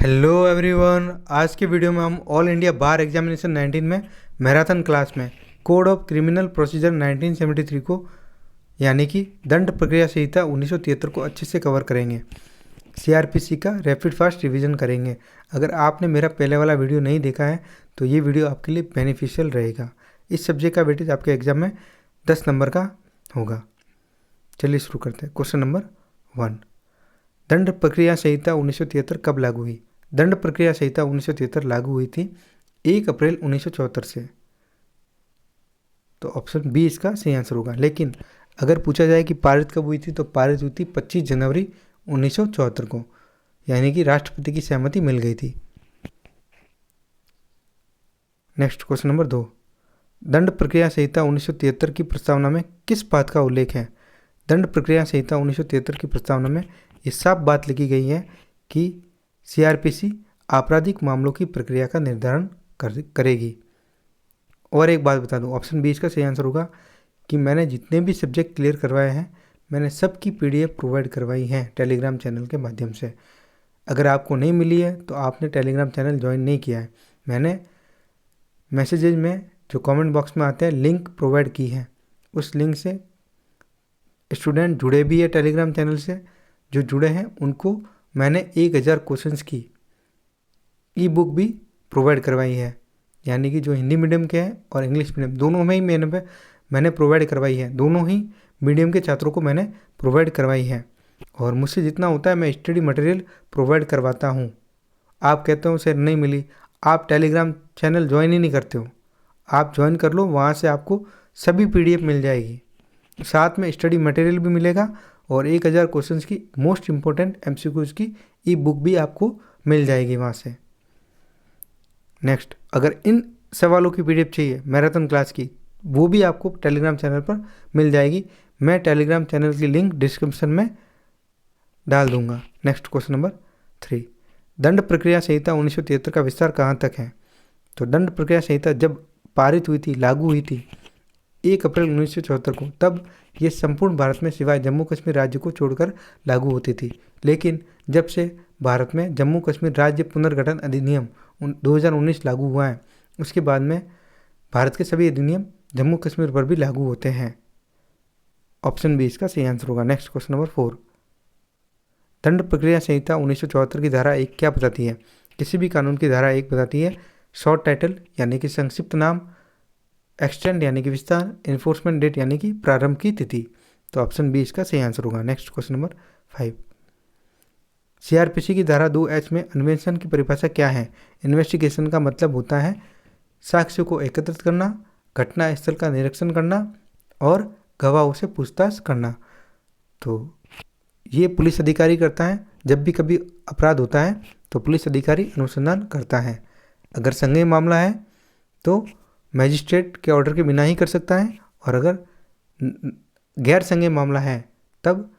Hello everyone. आज की video में हम ऑल इंडिया बार एग्जामिनेशन 19 में मैराथन क्लास में कोड ऑफ क्रिमिनल प्रोसीजर 1973 को यानी कि दंड प्रक्रिया संहिता 1973 को अच्छे से कवर करेंगे। सीआरपीसी का रैपिड फास्ट रिवीजन करेंगे। अगर आपने मेरा पहले वाला वीडियो नहीं देखा है तो ये वीडियो आपके लिए बेनिफिशियल रहेगा। इस सब्जेक्ट का वेटेज आपके एग्जाम में 10 नंबर का होगा। चलिए शुरू करते हैं। क्वेश्चन नंबर 1, दंड प्रक्रिया संहिता 1973 कब लागू हुई? दंड प्रक्रिया संहिता 1973 लागू हुई थी 1 अप्रैल 1974 से। तो ऑप्शन बी इसका सही आंसर होगा। लेकिन अगर पूछा जाए कि पारित कब हुई थी तो पारित हुई थी 25 जनवरी 1974 को, यानी कि राष्ट्रपति की सहमति मिल गई थी। नेक्स्ट क्वेश्चन नंबर 2, दंड प्रक्रिया संहिता 1973 की प्रस्तावना में किस बात का उल्लेख है? दंड प्रक्रिया संहिता 1973 की प्रस्तावना में ये साफ बात लिखी गई है कि सीआरपीसी आपराधिक मामलों की प्रक्रिया का निर्धारण करेगी। और एक बात बता दूं, ऑप्शन बी इसका सही आंसर होगा कि मैंने जितने भी सब्जेक्ट क्लियर करवाए हैं मैंने सबकी पीडीएफ प्रोवाइड करवाई है टेलीग्राम चैनल के माध्यम से। अगर आपको नहीं मिली है तो आपने टेलीग्राम चैनल ज्वाइन नहीं किया है। मैंने मैसेजेज में जो कमेंट बॉक्स में आते हैं लिंक प्रोवाइड की है, उस लिंक से स्टूडेंट जुड़े भी है टेलीग्राम चैनल से। जो जुड़े हैं उनको मैंने 1000 क्वेश्चंस की ई बुक भी प्रोवाइड करवाई है, यानी कि जो हिंदी मीडियम के हैं और इंग्लिश मीडियम दोनों में ही मैंने प्रोवाइड करवाई है। दोनों ही मीडियम के छात्रों को मैंने प्रोवाइड करवाई है। और मुझसे जितना होता है मैं स्टडी मटेरियल प्रोवाइड करवाता हूँ। आप कहते हो सर नहीं मिली, आप टेलीग्राम चैनल ज्वाइन ही नहीं करते हो। आप ज्वाइन कर लो, वहाँ से आपको सभी पीडीएफ मिल जाएगी, साथ में स्टडी मटेरियल भी मिलेगा और 1000 क्वेश्चंस की मोस्ट इंपॉर्टेंट एमसीक्यूज की ई बुक भी आपको मिल जाएगी वहाँ से। नेक्स्ट, अगर इन सवालों की पीडीएफ चाहिए मैराथन क्लास की, वो भी आपको टेलीग्राम चैनल पर मिल जाएगी। मैं टेलीग्राम चैनल की लिंक डिस्क्रिप्शन में डाल दूंगा। नेक्स्ट क्वेश्चन नंबर 3, दंड प्रक्रिया संहिता 1973 का विस्तार कहाँ तक है? तो दंड प्रक्रिया संहिता जब पारित हुई थी, लागू हुई थी 1 अप्रैल 1974 को, तब ये संपूर्ण भारत में सिवाय जम्मू कश्मीर राज्य को छोड़कर लागू होती थी। लेकिन जब से भारत में जम्मू कश्मीर राज्य पुनर्गठन अधिनियम 2019 लागू हुआ है, उसके बाद में भारत के सभी अधिनियम जम्मू कश्मीर पर भी लागू होते हैं। ऑप्शन बी इसका सही आंसर होगा। नेक्स्ट क्वेश्चन नंबर 4, दंड प्रक्रिया संहिता 1974 की धारा 1 क्या बताती है? किसी भी कानून की धारा 1 बताती है शॉर्ट टाइटल यानी कि संक्षिप्त नाम, एक्सटेंड यानी कि विस्तार, इन्फोर्समेंट डेट यानी कि प्रारंभ की तिथि। तो ऑप्शन बी इसका सही आंसर होगा। नेक्स्ट क्वेश्चन नंबर 5, सीआरपीसी की धारा 2H में अन्वेषण की परिभाषा क्या है? इन्वेस्टिगेशन का मतलब होता है साक्ष्यों को एकत्रित करना, घटना स्थल का निरीक्षण करना और गवाहों से पूछताछ करना। तो ये पुलिस अधिकारी करता है। जब भी कभी अपराध होता है तो पुलिस अधिकारी अनुसंधान करता है। अगर संज्ञेय मामला है तो मैजिस्ट्रेट के ऑर्डर के बिना ही कर सकता है, और अगर गैर संज्ञेय मामला है तब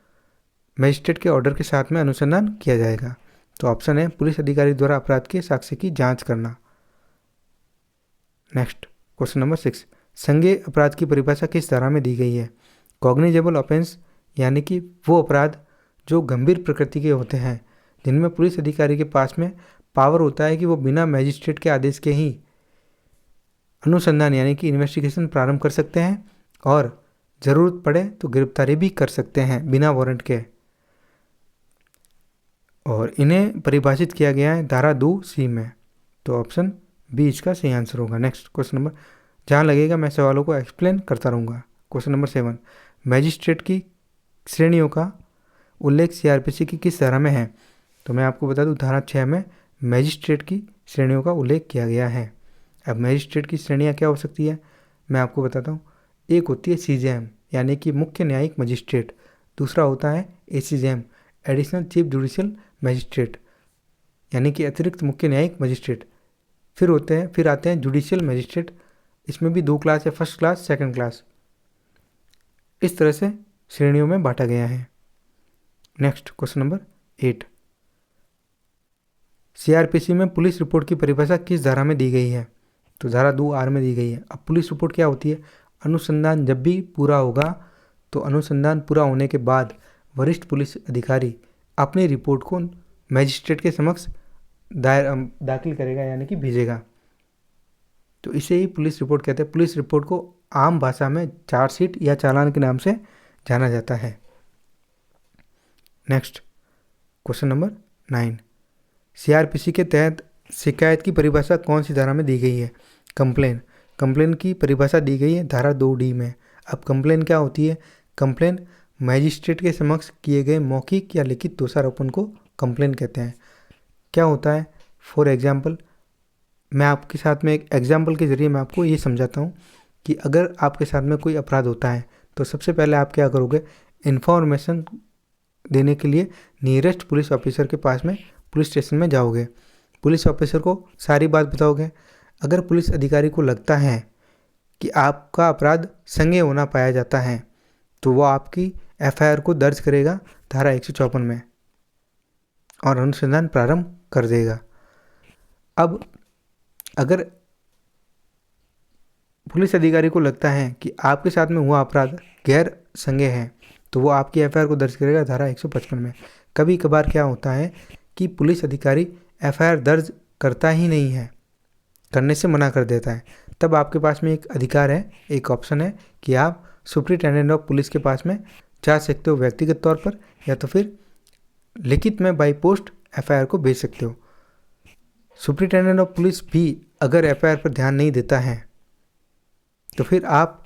मैजिस्ट्रेट के ऑर्डर के साथ में अनुसंधान किया जाएगा। तो ऑप्शन है पुलिस अधिकारी द्वारा अपराध के साक्ष्य की जांच करना। नेक्स्ट क्वेश्चन नंबर 6, संज्ञेय अपराध की परिभाषा किस धारा में दी गई है? कॉग्निजेबल ऑफेंस यानी कि वो अपराध जो गंभीर प्रकृति के होते हैं, जिनमें पुलिस अधिकारी के पास में पावर होता है कि वो बिना मैजिस्ट्रेट के आदेश के ही अनुसंधान यानी कि इन्वेस्टिगेशन प्रारंभ कर सकते हैं और ज़रूरत पड़े तो गिरफ्तारी भी कर सकते हैं बिना वारंट के। और इन्हें परिभाषित किया गया है धारा 2C में। तो ऑप्शन बी इसका सही आंसर होगा। नेक्स्ट क्वेश्चन नंबर, जहाँ लगेगा मैं सवालों को एक्सप्लेन करता रहूँगा। क्वेश्चन नंबर 7, मैजिस्ट्रेट की श्रेणियों का उल्लेख सीआरपीसी की किस धारा में है? तो मैं आपको बता दूँ, धारा 6 में मैजिस्ट्रेट की श्रेणियों का उल्लेख किया गया है। अब मैजिस्ट्रेट की श्रेणियाँ क्या हो सकती है मैं आपको बताता हूँ। एक होती है सीजेएम यानी कि मुख्य न्यायिक मजिस्ट्रेट, दूसरा होता है ACJM additional chief judicial magistrate यानी कि अतिरिक्त मुख्य न्यायिक मजिस्ट्रेट। फिर आते हैं जुडिशियल मजिस्ट्रेट, इसमें भी 2 क्लास है, फर्स्ट क्लास सेकंड क्लास। इस तरह से श्रेणियों में बांटा गया है। नेक्स्ट क्वेश्चन नंबर 8, सीआरपीसी में पुलिस रिपोर्ट की परिभाषा किस धारा में दी गई है? तो धारा 2R में दी गई है। अब पुलिस रिपोर्ट क्या होती है? अनुसंधान जब भी पूरा होगा तो अनुसंधान पूरा होने के बाद वरिष्ठ पुलिस अधिकारी अपनी रिपोर्ट को मैजिस्ट्रेट के समक्ष दाखिल करेगा यानी कि भेजेगा। तो इसे ही पुलिस रिपोर्ट कहते हैं। पुलिस रिपोर्ट को आम भाषा में चार्जशीट या चालान के नाम से जाना जाता है। नेक्स्ट क्वेश्चन नंबर 9, सीआरपीसी के तहत शिकायत की परिभाषा कौन सी धारा में दी गई है? कंप्लेन। कंप्लेन की परिभाषा दी गई है धारा 2D में। अब कंप्लेन क्या होती है? कंप्लेन मजिस्ट्रेट के समक्ष किए गए मौखिक या लिखित दोषारोपण को कंप्लेन कहते हैं। क्या होता है? फॉर एग्जाम्पल, मैं आपके साथ में एक एग्जाम्पल के जरिए मैं आपको ये समझाता हूँ कि अगर आपके साथ में कोई अपराध होता है तो सबसे पहले आप क्या करोगे? इन्फॉर्मेशन देने के लिए नियरेस्ट पुलिस ऑफिसर के पास में पुलिस स्टेशन में जाओगे। पुलिस ऑफिसर को सारी बात बताओगे। अगर पुलिस अधिकारी को लगता है कि आपका अपराध संज्ञेय होना पाया जाता है तो वो आपकी एफआईआर को दर्ज करेगा धारा 154 में और अनुसंधान प्रारंभ कर देगा। अब अगर पुलिस अधिकारी को लगता है कि आपके साथ में हुआ अपराध गैर संज्ञेय है तो वो आपकी एफआईआर को दर्ज करेगा धारा 155 में। कभी कभार क्या होता है कि पुलिस अधिकारी एफआईआर दर्ज करता ही नहीं है, करने से मना कर देता है। तब आपके पास में एक अधिकार है, एक ऑप्शन है कि आप सुप्रिंटेंडेंट ऑफ पुलिस के पास में जा सकते हो व्यक्तिगत तौर पर, या तो फिर लिखित में बाई पोस्ट एफआईआर को भेज सकते हो। सुप्रिंटेंडेंट ऑफ पुलिस भी अगर एफआईआर पर ध्यान नहीं देता है तो फिर आप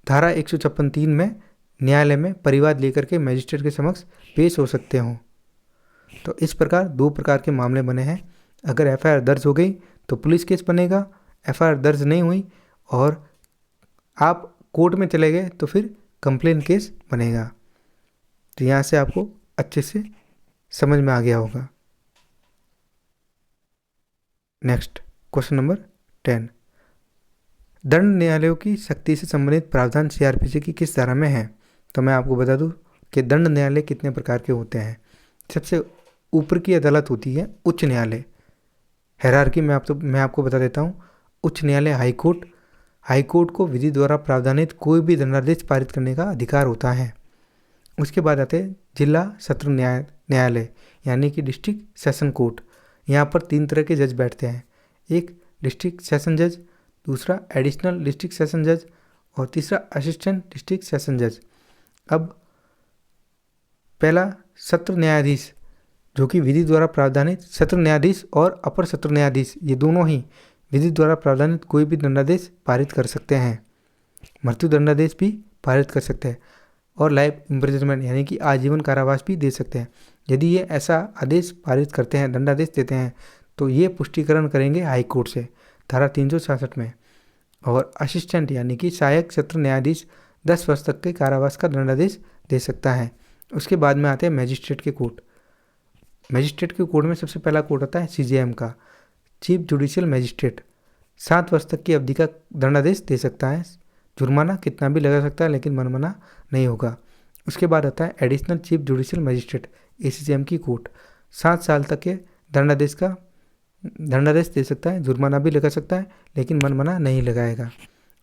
धारा 156(3) में न्यायालय में परिवाद लेकर के मजिस्ट्रेट के समक्ष पेश हो सकते हो। तो इस प्रकार 2 प्रकार के मामले बने हैं। अगर एफआईआर दर्ज हो गई तो पुलिस केस बनेगा, एफआईआर दर्ज नहीं हुई और आप कोर्ट में चले गए तो फिर कंप्लेन केस बनेगा। तो यहाँ से आपको अच्छे से समझ में आ गया होगा। नेक्स्ट क्वेश्चन नंबर 10, दंड न्यायालयों की शक्ति से संबंधित प्रावधान सीआरपीसी की किस धारा में है? तो मैं आपको बता दूं कि दंड न्यायालय कितने प्रकार के होते हैं। सबसे ऊपर की अदालत होती है उच्च न्यायालय। हायरार्की में मैं आपको बता देता हूँ। उच्च न्यायालय हाईकोर्ट। हाईकोर्ट को विधि द्वारा प्रावधानित कोई भी दंडादेश पारित करने का अधिकार होता है। उसके बाद आते हैं जिला सत्र न्यायालय यानी कि डिस्ट्रिक्ट सेशन कोर्ट। यहाँ पर 3 तरह के जज बैठते हैं, एक डिस्ट्रिक्ट सेशन जज, दूसरा एडिशनल डिस्ट्रिक्ट सेशन जज और तीसरा असिस्टेंट डिस्ट्रिक्ट सेशन जज। अब पहला सत्र न्यायाधीश जो कि विधि द्वारा प्रावधानित, सत्र न्यायाधीश और अपर सत्र न्यायाधीश ये दोनों ही विधि द्वारा प्रावधानित कोई भी दंडादेश पारित कर सकते हैं। मृत्यु दंडादेश भी पारित कर सकते हैं और लाइफ इम्प्रिजनमेंट यानी कि आजीवन कारावास भी दे सकते हैं। यदि ये ऐसा आदेश पारित करते हैं, दंडादेश देते हैं, तो ये पुष्टिकरण करेंगे हाई कोर्ट से धारा 366 में। और असिस्टेंट यानी कि सहायक सत्र न्यायाधीश 10 वर्ष तक के कारावास का दंडादेश दे सकता है। उसके बाद में आते हैं मैजिस्ट्रेट के कोर्ट। मैजिस्ट्रेट के कोर्ट में सबसे पहला कोर्ट आता है सीजेएम का, चीफ जुडिशियल मैजिस्ट्रेट। 7 वर्ष तक की अवधि का दंडादेश दे सकता है, जुर्माना कितना भी लगा सकता है लेकिन मनमाना नहीं होगा। उसके बाद आता है additional chief judicial magistrate ACJM की कोर्ट। 7 साल तक के दंडादेश दे सकता है, जुर्माना भी लगा सकता है लेकिन मनमाना नहीं लगाएगा।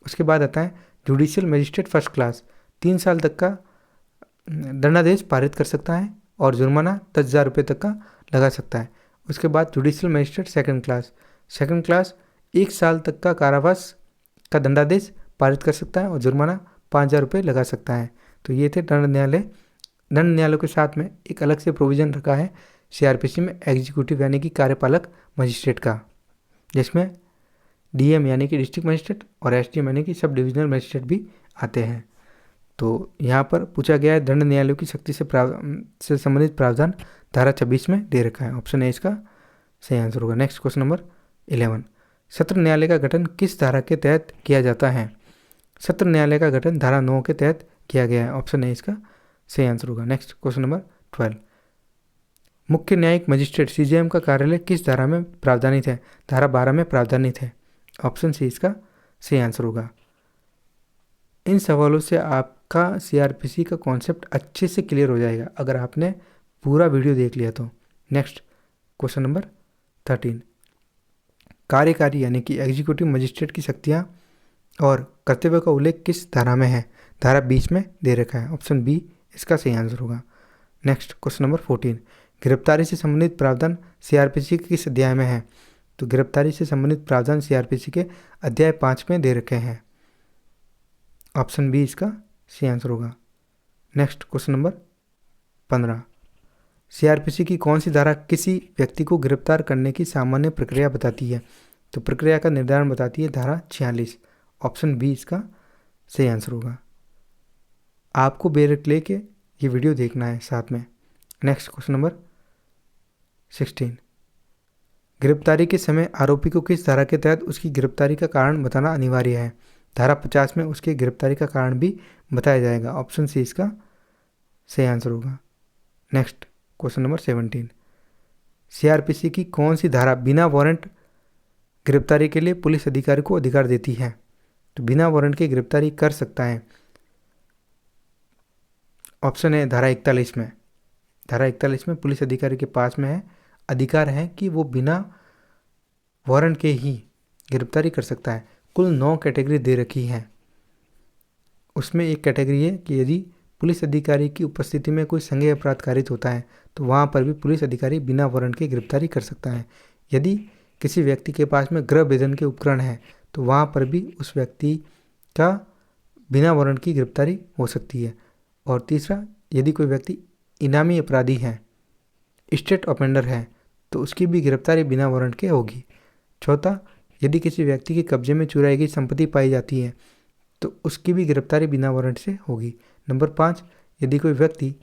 उसके बाद आता है जुडिशियल मैजिस्ट्रेट फर्स्ट क्लास। 3 साल तक का दंडादेश पारित कर सकता है और जुर्माना 10,000 रुपये तक का लगा सकता है। उसके बाद judicial magistrate second class. Second class 1 साल तक का कारावास का दंडादेश पारित कर सकता है और जुर्माना 5,000 रुपये लगा सकता है। तो ये थे दंड न्यायालय। दंड न्यायालयों के साथ में एक अलग से प्रोविज़न रखा है सीआरपीसी में एग्जीक्यूटिव यानी कि कार्यपालक मजिस्ट्रेट का, जिसमें डीएम यानी कि डिस्ट्रिक्ट मजिस्ट्रेट और एसडीएम यानी कि सब डिविजनल मजिस्ट्रेट भी आते हैं। तो यहाँ पर पूछा गया है दंड न्यायालयों की शक्ति से संबंधित प्रावधान धारा 26 में दे रखा है। ऑप्शन ए इसका सही आंसर होगा। नेक्स्ट क्वेश्चन नंबर 11, सत्र न्यायालय का गठन किस धारा के तहत किया जाता है? सत्र न्यायालय का गठन धारा 9 के तहत किया गया है। ऑप्शन ए इसका सही आंसर होगा। नेक्स्ट क्वेश्चन नंबर 12, मुख्य न्यायिक मजिस्ट्रेट सीजेएम का कार्यालय किस धारा में प्रावधानित है? धारा 12 में प्रावधानित है। ऑप्शन सी इसका सही आंसर होगा। इन सवालों से आपका सीआरपीसी का कॉन्सेप्ट अच्छे से क्लियर हो जाएगा अगर आपने पूरा वीडियो देख लिया तो। नेक्स्ट क्वेश्चन नंबर 13, कार्यकारी यानी कि एग्जीक्यूटिव मजिस्ट्रेट की शक्तियाँ और कर्तव्य का उल्लेख किस धारा में है? धारा 20 में दे रखा है। ऑप्शन बी इसका सही आंसर होगा। नेक्स्ट क्वेश्चन नंबर 14, गिरफ्तारी से संबंधित प्रावधान सीआरपीसी के किस अध्याय में है? तो गिरफ्तारी से संबंधित प्रावधान सीआरपीसी के अध्याय 5 में दे रखे हैं। ऑप्शन बी इसका सही आंसर होगा। Next question number 15। सीआरपीसी की कौन सी धारा किसी व्यक्ति को गिरफ्तार करने की सामान्य प्रक्रिया बताती है? तो प्रक्रिया का निर्धारण बताती है धारा 46। ऑप्शन बी इसका सही आंसर होगा। आपको बेरक लेके ये वीडियो देखना है साथ में। Next question number 16। गिरफ्तारी के समय आरोपी को किस धारा के तहत उसकी गिरफ्तारी का कारण बताना अनिवार्य है? धारा 50 में उसके गिरफ्तारी का कारण भी बताया जाएगा। ऑप्शन सी इसका सही आंसर होगा। Next question number 17। सीआरपीसी की कौन सी धारा बिना वारंट गिरफ्तारी के लिए पुलिस अधिकारी को अधिकार देती है? तो बिना वारंट के गिरफ्तारी कर सकता है। ऑप्शन है धारा 41 में। धारा 41 में पुलिस अधिकारी के पास में है अधिकार है कि वो बिना वारंट के ही गिरफ्तारी कर सकता है। कुल 9 कैटेगरी दे रखी है। उसमें एक कैटेगरी है कि यदि पुलिस अधिकारी की उपस्थिति में कोई संज्ञेय अपराध कारित होता है तो वहाँ पर भी पुलिस अधिकारी बिना वारंट के गिरफ्तारी कर सकता है। यदि किसी व्यक्ति के पास में गृह भेदन के उपकरण है तो वहाँ पर भी उस व्यक्ति का बिना वारंट की गिरफ्तारी हो सकती है। और तीसरा, यदि कोई व्यक्ति इनामी अपराधी है, स्टेट ऑफेंडर है, तो उसकी भी गिरफ्तारी बिना वारंट के होगी। चौथा, यदि किसी व्यक्ति के कब्जे में चुराई गई संपत्ति पाई जाती है तो उसकी भी गिरफ्तारी बिना वारंट से होगी। नंबर 5, यदि कोई व्यक्ति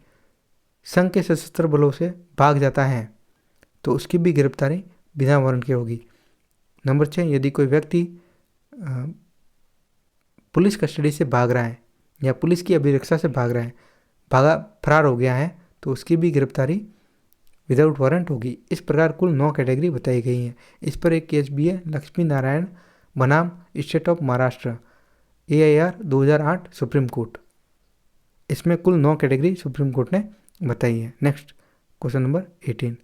संघ के सशस्त्र बलों से भाग जाता है तो उसकी भी गिरफ्तारी बिना वारंट के होगी। नंबर 6, यदि कोई व्यक्ति पुलिस कस्टडी से भाग रहा है या पुलिस की अभिरक्षा से भाग रहा है, फरार हो गया है, तो उसकी भी गिरफ्तारी विदाउट वारंट होगी। इस प्रकार कुल 9 कैटेगरी बताई गई हैं। इस पर एक केस भी है, लक्ष्मी नारायण बनाम state of Maharashtra, AIR 2008 supreme court. इसमें कुल 9 कैटेगरी सुप्रीम कोर्ट ने बताई है। Next question number 18।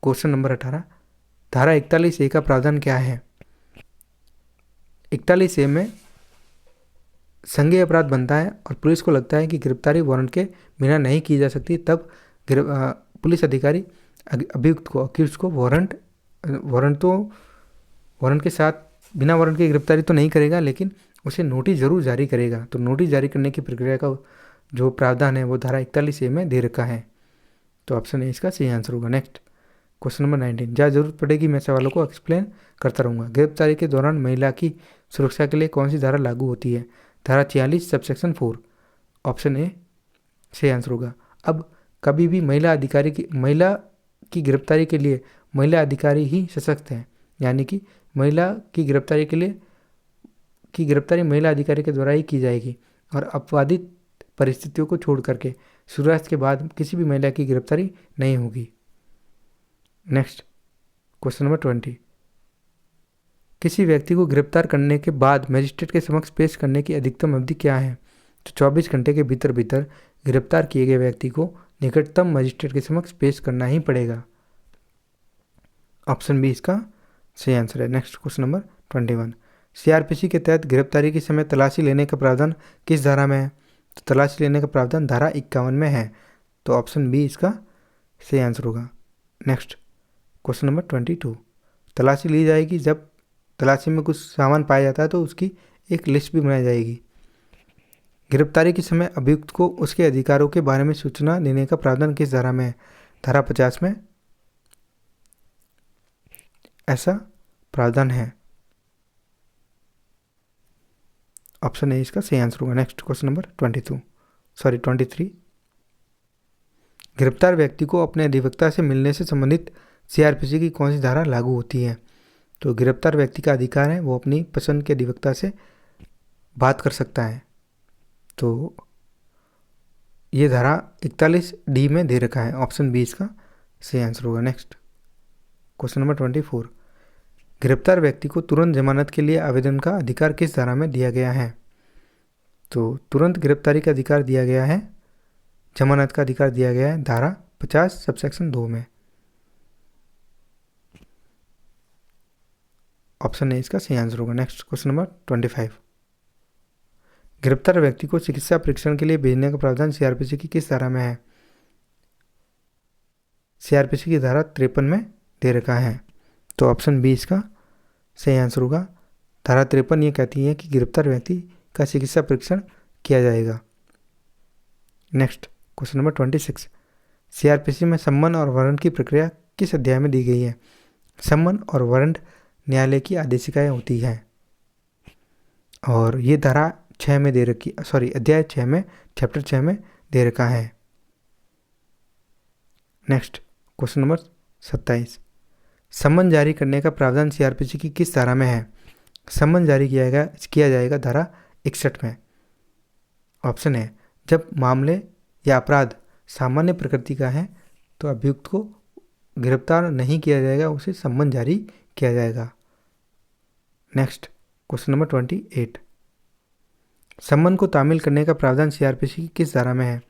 Question number 18। धारा 41A का प्रावधान क्या है? 41A में संज्ञेय अपराध बनता है और पुलिस को लगता है कि गिरफ्तारी वारंट के बिना नहीं की जा सकती, तब पुलिस अधिकारी अभियुक्त को, अक्यूज को वारंट के साथ बिना वारंट की गिरफ्तारी तो नहीं करेगा, लेकिन उसे नोटिस जरूर जारी करेगा। तो नोटिस जारी करने की प्रक्रिया का जो प्रावधान है वो धारा 41A में दे रखा है। तो ऑप्शन ए इसका सही आंसर होगा। Next question number 19। जहाँ जरूरत पड़ेगी मैं सवालों को एक्सप्लेन करता रहूँगा। गिरफ्तारी के दौरान महिला की सुरक्षा के लिए कौन सी धारा लागू होती है? धारा 46 सबसेक्शन 4। ऑप्शन ए सही आंसर होगा। अब कभी भी महिला की गिरफ्तारी के लिए महिला अधिकारी ही सशक्त हैं, यानी कि महिला की गिरफ्तारी महिला अधिकारी के द्वारा ही की जाएगी और अपवादित परिस्थितियों को छोड़ करके सूर्यास्त के बाद किसी भी महिला की गिरफ्तारी नहीं होगी। Next question number 20। किसी व्यक्ति को गिरफ्तार करने के बाद मजिस्ट्रेट के समक्ष पेश करने की अधिकतम अवधि क्या है? तो 24 घंटे के भीतर गिरफ्तार किए गए व्यक्ति को निकटतम मजिस्ट्रेट के समक्ष पेश करना ही पड़ेगा। ऑप्शन बी इसका सही आंसर है। Next question number 21। सीआरपीसी के तहत गिरफ्तारी के समय तलाशी लेने का प्रावधान किस धारा में है? तो तलाशी लेने का प्रावधान धारा 51 में है। तो ऑप्शन बी इसका सही आंसर होगा। Next question number 22। तलाशी ली जाएगी जब तलाशी में कुछ सामान पाया जाता है तो उसकी एक लिस्ट भी बनाई जाएगी। गिरफ्तारी के समय अभियुक्त को उसके अधिकारों के बारे में सूचना देने का प्रावधान किस धारा में है? धारा 50 में ऐसा प्रावधान है। ऑप्शन ए इसका सही आंसर होगा। Next question number 23। गिरफ्तार व्यक्ति को अपने अधिवक्ता से मिलने से संबंधित सीआरपीसी की कौन सी धारा लागू होती है? तो गिरफ्तार व्यक्ति का अधिकार है वो अपनी पसंद के अधिवक्ता से बात कर सकता है। तो ये धारा 41D में दे रखा है। ऑप्शन बी इसका सही आंसर होगा। Next question number 24। गिरफ्तार व्यक्ति को तुरंत जमानत के लिए आवेदन का अधिकार किस धारा में दिया गया है? तो तुरंत गिरफ्तारी का अधिकार दिया गया है, जमानत का अधिकार दिया गया है धारा 50 सबसेक्शन 2 में। ऑप्शन ए इसका सही आंसर होगा। Next question number 25। गिरफ्तार व्यक्ति को चिकित्सा परीक्षण के लिए भेजने का प्रावधान सीआरपीसी की किस धारा में है? सीआरपीसी की धारा 53 में दे रखा है। तो ऑप्शन बी इसका सही आंसर होगा। धारा 53 ये कहती है कि गिरफ्तार व्यक्ति का चिकित्सा परीक्षण किया जाएगा। नेक्स्ट क्वेश्चन नंबर 26, सीआरपीसी में सम्मन और वारंट की प्रक्रिया किस अध्याय में दी गई है? सम्मन और वारंट न्यायालय की आदेशिकाएं होती हैं और ये धारा 6 में दे रखी, अध्याय 6 में, चैप्टर 6 में दे रखा है। नेक्स्ट क्वेश्चन नंबर 27, सम्मन जारी करने का प्रावधान सीआरपीसी की किस धारा में है? सम्मन जारी किया जाएगा धारा 61 में। ऑप्शन है, जब मामले या अपराध सामान्य प्रकृति का है तो अभियुक्त को गिरफ्तार नहीं किया जाएगा, उसे सम्मन जारी किया जाएगा। नेक्स्ट क्वेश्चन नंबर 28, सम्मन को तामील करने का प्रावधान सीआरपीसी की किस धारा में है?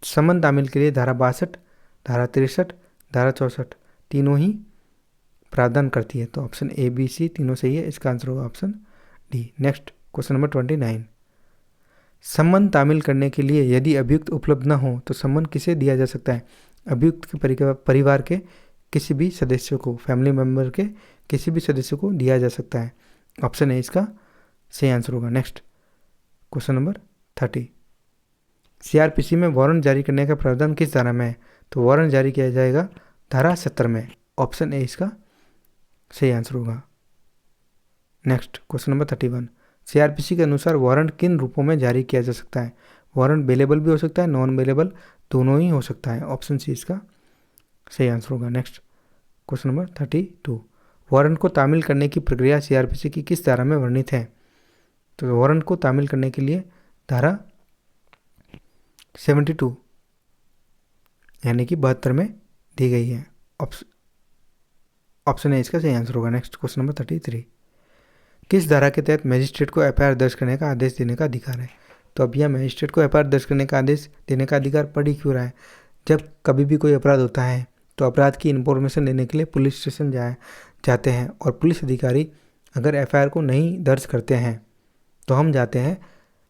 सम्मन तामील के लिए धारा 62, धारा 63, धारा 64 तीनों ही प्रावधान करती है। तो ऑप्शन ए, बी, सी तीनों सही है। इसका आंसर होगा option D. Next question number 29, सम्मन तामील करने के लिए यदि अभियुक्त उपलब्ध न हो तो सम्मन किसे दिया जा सकता है? अभियुक्त के परिवार के किसी भी सदस्य को, फैमिली मेम्बर के किसी भी सदस्य को दिया जा सकता है। ऑप्शन ए इसका सही आंसर होगा। नेक्स्ट क्वेश्चन नंबर 30, सीआरपीसी में वारंट जारी करने का प्रावधान किस धारा में है? तो वारंट जारी किया जाएगा धारा 70 में। ऑप्शन ए इसका सही आंसर होगा। नेक्स्ट क्वेश्चन नंबर 31, सीआरपीसी के अनुसार वारंट किन रूपों में जारी किया जा सकता है? वारंट बेलेबल भी हो सकता है, नॉन बेलेबल दोनों ही हो सकता है। ऑप्शन सी इसका सही आंसर होगा। नेक्स्ट क्वेश्चन नंबर 32, वारंट को तामील करने की प्रक्रिया सीआरपीसी की किस धारा में वर्णित है? तो वारंट को तामील करने के लिए धारा 72 यानी कि 72 में दी गई है। ऑप्शन ए इसका सही आंसर होगा। नेक्स्ट क्वेश्चन नंबर 33, किस धारा के तहत मजिस्ट्रेट को एफआईआर दर्ज करने का आदेश देने का अधिकार है? तो अब यह मजिस्ट्रेट को एफआईआर दर्ज करने का आदेश देने का अधिकार पड़ ही क्यों रहा है? जब कभी भी कोई अपराध होता है तो अपराध की इन्फॉर्मेशन देने के लिए पुलिस स्टेशन जाते हैं और पुलिस अधिकारी अगर एफआईआर को नहीं दर्ज करते हैं तो हम जाते हैं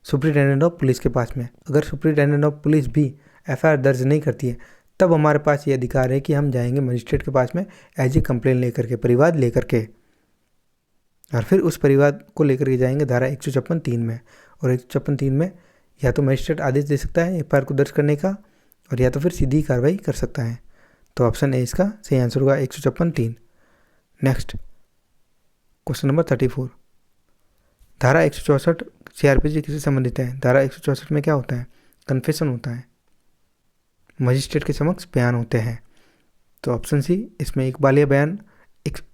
सुप्रिटेंडेंट ऑफ पुलिस के पास में। अगर सुप्रिटेंडेंट ऑफ पुलिस भी एफआईआर दर्ज नहीं करती है तब हमारे पास ये अधिकार है कि हम जाएंगे मजिस्ट्रेट के पास में एज ए कंप्लेन लेकर के, परिवाद लेकर के, और फिर उस परिवाद को लेकर के जाएंगे धारा 156(3) में। और 156(3) में या तो मजिस्ट्रेट आदेश दे सकता है एफआईआर को दर्ज करने का और या तो फिर सीधी कार्रवाई कर सकता है। तो ऑप्शन ए इसका सही आंसर होगा 156(3). नेक्स्ट क्वेश्चन नंबर 34, धारा 164 सीआरपीसी किससे संबंधित है? धारा 164 में क्या होता है? कन्फेशन होता है, मजिस्ट्रेट के समक्ष बयान होते हैं। तो ऑप्शन सी इसमें इकबालिया बयान,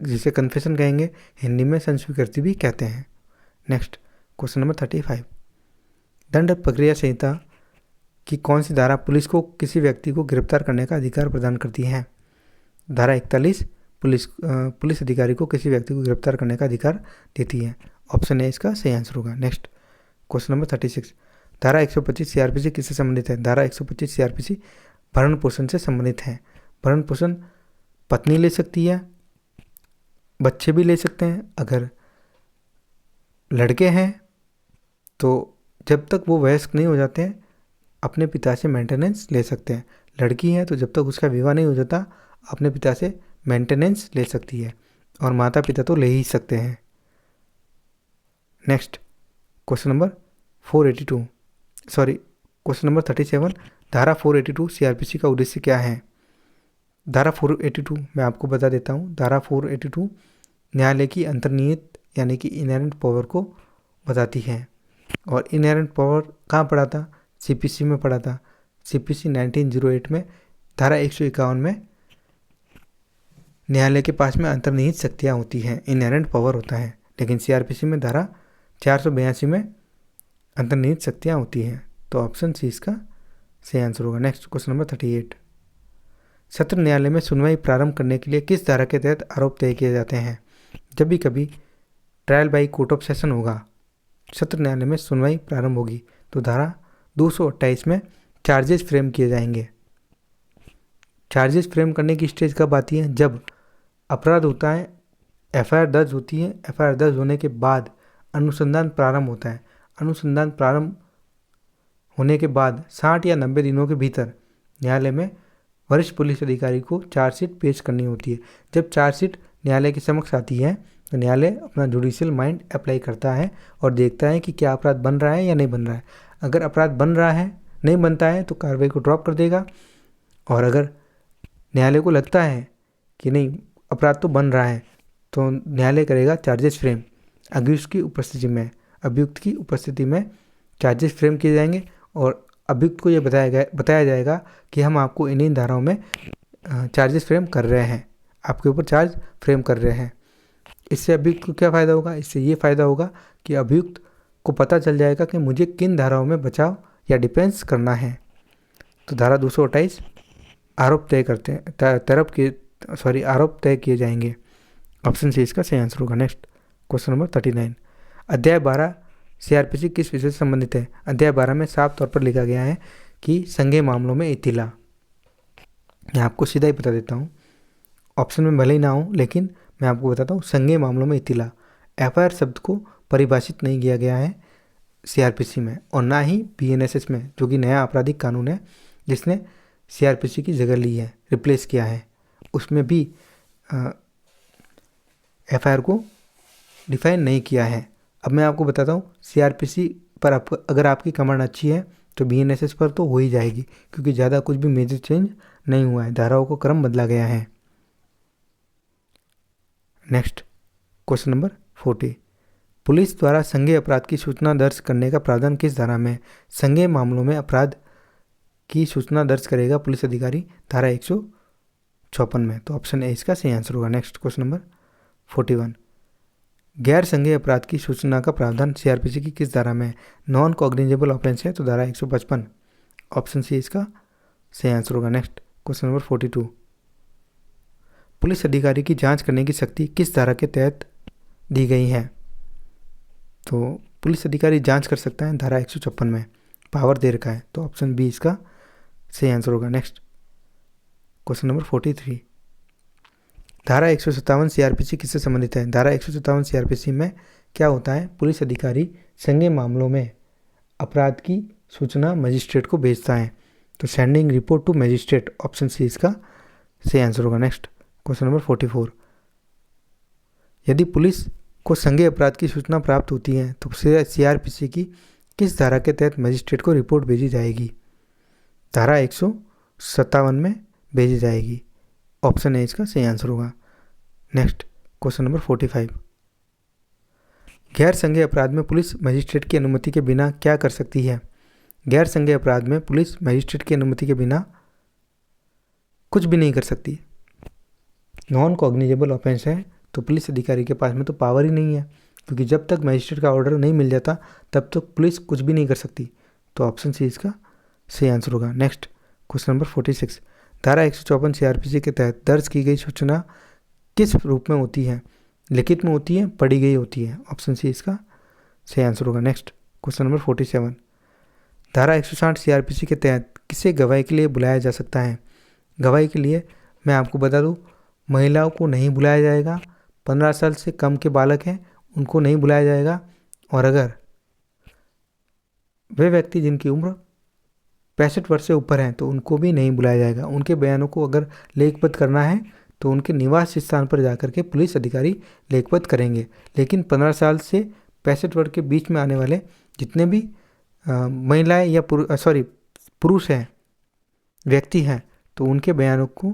जिसे कन्फेशन कहेंगे, हिंदी में संस्वीकृति भी कहते हैं। नेक्स्ट क्वेश्चन नंबर 35, दंड प्रक्रिया संहिता की कौन सी धारा पुलिस को किसी व्यक्ति को गिरफ्तार करने का अधिकार प्रदान करती है? धारा 41 पुलिस अधिकारी को किसी व्यक्ति को गिरफ्तार करने का अधिकार देती है। ऑप्शन ए इसका सही आंसर होगा। नेक्स्ट क्वेश्चन नंबर 36, धारा 125 सीआरपीसी किससे संबंधित है? धारा 125 सीआरपीसी भरण पोषण से संबंधित है। भरण पोषण पत्नी ले सकती है, बच्चे भी ले सकते हैं। अगर लड़के हैं तो जब तक वो वयस्क नहीं हो जाते हैं अपने पिता से मेंटेनेंस ले सकते हैं। लड़की है तो जब तक उसका विवाह नहीं हो जाता अपने पिता से मेंटेनेंस ले सकती है, और माता पिता तो ले ही सकते हैं। नेक्स्ट क्वेश्चन नंबर 37, धारा 482 सीआरपीसी का उद्देश्य क्या है? धारा 482 मैं आपको बता देता हूँ। धारा 482 न्यायालय की अंतर्निहित यानी कि इनहेरेंट पावर को बताती है। और इनहेरेंट पावर कहाँ पढ़ा था? सीपीसी में पढ़ा था। सीपीसी 1908 में धारा 151 में न्यायालय के पास में अंतर्निहित शक्तियाँ होती हैं, इनहेरेंट पावर होता है। लेकिन सीआरपीसी में धारा 482 में अंतर्निहित शक्तियाँ होती हैं। तो ऑप्शन सी इसका सही आंसर होगा। नेक्स्ट क्वेश्चन नंबर 38, सत्र न्यायालय में सुनवाई प्रारंभ करने के लिए किस धारा के तहत आरोप तय किए जाते हैं? जब भी कभी trial by court of session होगा, सत्र न्यायालय में सुनवाई प्रारंभ होगी, तो धारा 228 में चार्जेस फ्रेम किए जाएंगे। चार्जेस फ्रेम करने की स्टेज कब आती है? जब अपराध होता है, एफआईआर दर्ज होती है, एफआईआर दर्ज होने के बाद अनुसंधान प्रारंभ होता है। अनुसंधान प्रारंभ होने के बाद 60 या 90 दिनों के भीतर न्यायालय में वरिष्ठ पुलिस अधिकारी को चार्जशीट पेश करनी होती है। जब चार्जशीट न्यायालय के समक्ष आती है तो न्यायालय अपना जुडिशियल माइंड अप्लाई करता है और देखता है कि क्या अपराध बन रहा है या नहीं बन रहा है। अगर अपराध बन रहा है, नहीं बनता है, तो कार्रवाई को ड्रॉप कर देगा। और अगर न्यायालय को लगता है कि नहीं अपराध तो बन रहा है, तो न्यायालय करेगा चार्जेस फ्रेम। अभियुक्त की उपस्थिति में चार्जेस फ्रेम किए जाएंगे और अभियुक्त को यह बताया जाएगा कि हम आपको इन्हीं धाराओं में चार्जेस फ्रेम कर रहे हैं, आपके ऊपर चार्ज फ्रेम कर रहे हैं। इससे अभियुक्त को क्या फ़ायदा होगा? इससे ये फ़ायदा होगा कि अभियुक्त को पता चल जाएगा कि मुझे किन धाराओं में बचाव या डिफेंस करना है। तो धारा 228 आरोप तय किए जाएंगे। ऑप्शन सी इसका सही आंसर होगा। नेक्स्ट क्वेश्चन नंबर 39, अध्याय 12 सीआरपीसी किस विषय से संबंधित है? अध्याय 12 में साफ तौर पर लिखा गया है कि संज्ञेय मामलों में इतिला। मैं आपको सीधा ही बता देता हूँ, ऑप्शन में भले ही ना हो, लेकिन मैं आपको बताता हूँ। संज्ञेय मामलों में इतिला, एफआईआर शब्द को परिभाषित नहीं किया गया है सीआरपीसी में और ना ही बीएनएसएस में, जो कि नया आपराधिक कानून है जिसने सीआरपीसी की जगह ली है, रिप्लेस किया है। उसमें भी एफआईआर को डिफाइन नहीं किया है। अब मैं आपको बताता हूँ, सीआरपीसी पर अगर आपकी कमांड अच्छी है तो बीएनएसएस पर तो हो ही जाएगी, क्योंकि ज़्यादा कुछ भी मेजर चेंज नहीं हुआ है, धाराओं को क्रम बदला गया है। नेक्स्ट क्वेश्चन नंबर 40, पुलिस द्वारा संज्ञेय अपराध की सूचना दर्ज करने का प्रावधान किस धारा में? संज्ञेय मामलों में अपराध की सूचना दर्ज करेगा पुलिस अधिकारी धारा 156 में। तो ऑप्शन ए इसका सही आंसर होगा। नेक्स्ट क्वेश्चन नंबर 41, गैर संज्ञेय अपराध की सूचना का प्रावधान सीआरपीसी की किस धारा में? नॉन कॉग्निजेबल ऑफेंस है तो धारा 155। ऑप्शन सी इसका सही आंसर होगा। नेक्स्ट क्वेश्चन नंबर 42, पुलिस अधिकारी की जांच करने की शक्ति किस धारा के तहत दी गई है? तो पुलिस अधिकारी जांच कर सकता है धारा 156 में, पावर दे रखा है। तो ऑप्शन बी इसका सही आंसर होगा। नेक्स्ट क्वेश्चन नंबर 43, धारा 157 सीआरपीसी किससे संबंधित है? धारा 157 सीआरपीसी में क्या होता है? पुलिस अधिकारी संज्ञेय मामलों में अपराध की सूचना मजिस्ट्रेट को भेजता है, तो sending report to magistrate. Option C इसका सही आंसर होगा। नेक्स्ट क्वेश्चन नंबर 44, यदि पुलिस को संज्ञेय अपराध की सूचना प्राप्त होती है तो सीआरपीसी की किस धारा के तहत मजिस्ट्रेट को रिपोर्ट भेजी जाएगी? धारा 157 में भेजी जाएगी। ऑप्शन ए इसका सही आंसर होगा। नेक्स्ट क्वेश्चन नंबर 45, गैर संज्ञेय अपराध में पुलिस मजिस्ट्रेट की अनुमति के बिना क्या कर सकती है? गैर संज्ञेय अपराध में पुलिस मजिस्ट्रेट की अनुमति के बिना कुछ भी नहीं कर सकती। नॉन कॉग्निजेबल ऑफेंस है तो पुलिस अधिकारी के पास में तो पावर ही नहीं है, क्योंकि जब तक मजिस्ट्रेट का ऑर्डर नहीं मिल जाता तब तक पुलिस कुछ भी नहीं कर सकती। तो ऑप्शन सी इसका सही आंसर होगा। नेक्स्ट क्वेश्चन नंबर 46, धारा 154 सीआरपीसी के तहत दर्ज की गई सूचना किस रूप में होती है? लिखित में होती है, पढ़ी गई होती है? ऑप्शन सी इसका सही आंसर होगा। नेक्स्ट क्वेश्चन नंबर 47, धारा 160 सीआरपीसी के तहत किसे गवाही के लिए बुलाया जा सकता है? गवाही के लिए मैं आपको बता दूं, महिलाओं को नहीं बुलाया जाएगा, 15 साल से कम के बालक हैं उनको नहीं बुलाया जाएगा, और अगर वे व्यक्ति जिनकी उम्र 65 वर्ष से ऊपर हैं तो उनको भी नहीं बुलाया जाएगा। उनके बयानों को अगर लेखबद्ध करना है तो उनके निवास स्थान पर जाकर के पुलिस अधिकारी लेखबद्ध करेंगे। लेकिन 15 साल से 65 वर्ष के बीच में आने वाले जितने भी महिलाएं या पुरुष हैं, व्यक्ति हैं, तो उनके बयानों को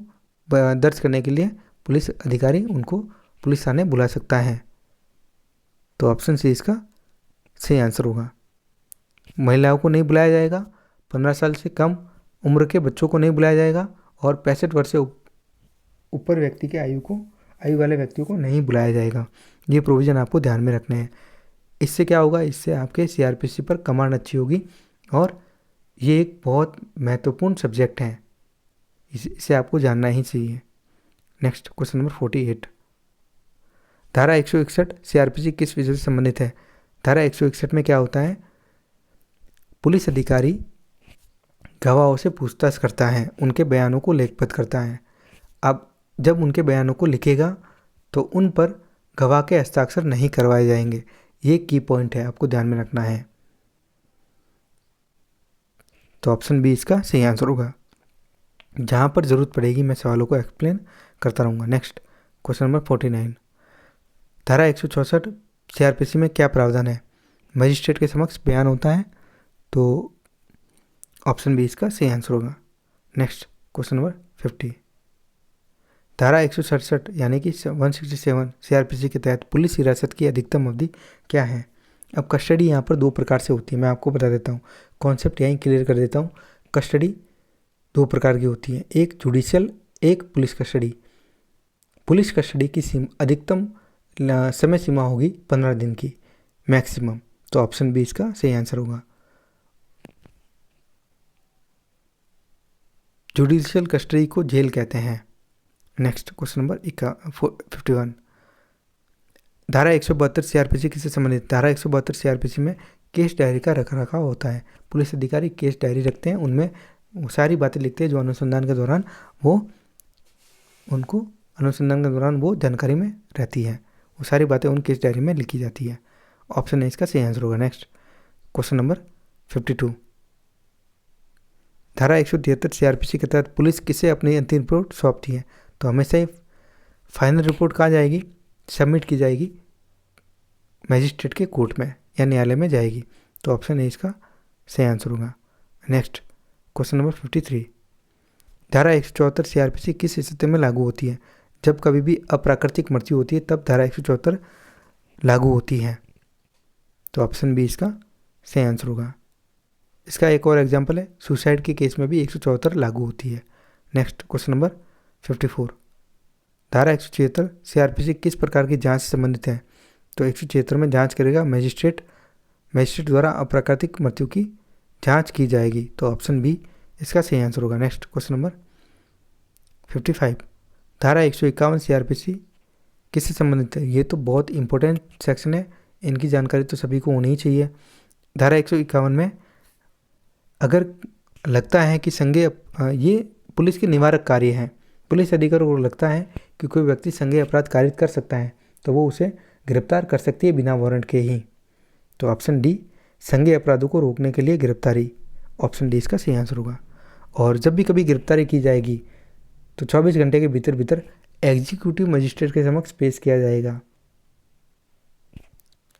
दर्ज करने के लिए पुलिस अधिकारी उनको पुलिस थाने बुला सकता है। तो ऑप्शन सी इसका सही आंसर होगा। महिलाओं को नहीं बुलाया जाएगा, 15 साल से कम उम्र के बच्चों को नहीं बुलाया जाएगा, और 65 वर्ष से ऊपर व्यक्ति के आयु वाले व्यक्तियों को नहीं बुलाया जाएगा। ये प्रोविज़न आपको ध्यान में रखने हैं। इससे क्या होगा? इससे आपके सीआरपीसी पर कमांड अच्छी होगी, और ये एक बहुत महत्वपूर्ण सब्जेक्ट है, इसे आपको जानना ही चाहिए। नेक्स्ट क्वेश्चन नंबर 48, धारा 161 सीआरपीसी किस विषय से संबंधित है? धारा 161 में क्या होता है? पुलिस अधिकारी गवाहों से पूछताछ करता है, उनके बयानों को लेखबद्ध करता है। अब जब उनके बयानों को लिखेगा तो उन पर गवाह के हस्ताक्षर नहीं करवाए जाएंगे। ये की पॉइंट है, आपको ध्यान में रखना है। तो ऑप्शन बी इसका सही आंसर होगा। जहाँ पर ज़रूरत पड़ेगी मैं सवालों को एक्सप्लेन करता रहूँगा। Next question number 49। धारा 164 सीआरपीसी में क्या प्रावधान है? मजिस्ट्रेट के समक्ष बयान होता है, तो ऑप्शन बी इसका सही आंसर होगा। Next question number 50। धारा 167 यानी कि 167 सीआरपीसी के तहत पुलिस हिरासत की अधिकतम अवधि क्या है? अब कस्टडी यहाँ पर दो प्रकार से होती है, मैं आपको बता देता हूँ, कॉन्सेप्ट यहीं क्लियर कर देता हूँ। कस्टडी दो प्रकार की होती है, एक जुडिशियल, एक पुलिस कस्टडी। पुलिस कस्टडी की अधिकतम समय सीमा होगी 15 दिन की मैक्सिमम, तो ऑप्शन बी इसका सही आंसर होगा। जुडिशियल कस्टडी को जेल कहते हैं। Next question number 51। धारा 172 सीआरपीसी किससे संबंधित? धारा 172 सीआरपीसी में केस डायरी का रखरखाव होता है। पुलिस अधिकारी केस डायरी रखते हैं, उनमें वो सारी बातें लिखते हैं जो अनुसंधान के दौरान वो जानकारी में रहती है, वो सारी बातें उन केस डायरी में लिखी जाती है। ऑप्शन ए इसका सही आंसर होगा। Next question number 52। धारा 173 सीआरपीसी के तहत पुलिस किसे अपनी अंतिम रिपोर्ट सौंपती है? तो हमेशा ही फाइनल रिपोर्ट कहाँ जाएगी? सबमिट की जाएगी मजिस्ट्रेट के कोर्ट में या न्यायालय में जाएगी, तो ऑप्शन ए इसका सही आंसर होगा। Next question number 53। धारा 174 सीआरपीसी किस स्थिति में लागू होती है? जब कभी भी अप्राकृतिक मृत्यु होती है तब धारा 174 लागू होती है, तो ऑप्शन बी इसका सही आंसर होगा। इसका एक और एग्जाम्पल है, सुसाइड के केस में भी 174 लागू होती है। Next question number 54। धारा 176 सीआरपीसी किस प्रकार की जांच से संबंधित है? तो 176 में जांच करेगा मजिस्ट्रेट द्वारा अप्राकृतिक मृत्यु की जांच की जाएगी, तो ऑप्शन बी इसका सही आंसर होगा। Next question number 55। धारा 151 सीआरपीसी किससे संबंधित है? ये तो बहुत इंपॉर्टेंट सेक्शन है, इनकी जानकारी तो सभी को होनी ही चाहिए। धारा 151 में अगर लगता है कि ये पुलिस के निवारक कार्य हैं, पुलिस अधिकारी को लगता है कि कोई व्यक्ति संज्ञेय अपराध कारित कर सकता है, तो वो उसे गिरफ्तार कर सकती है बिना वारंट के ही, तो ऑप्शन डी संज्ञेय अपराधों को रोकने के लिए गिरफ्तारी, ऑप्शन डी इसका सही आंसर होगा। और जब भी कभी गिरफ्तारी की जाएगी तो 24 घंटे के भीतर एग्जीक्यूटिव मजिस्ट्रेट के समक्ष पेश किया जाएगा।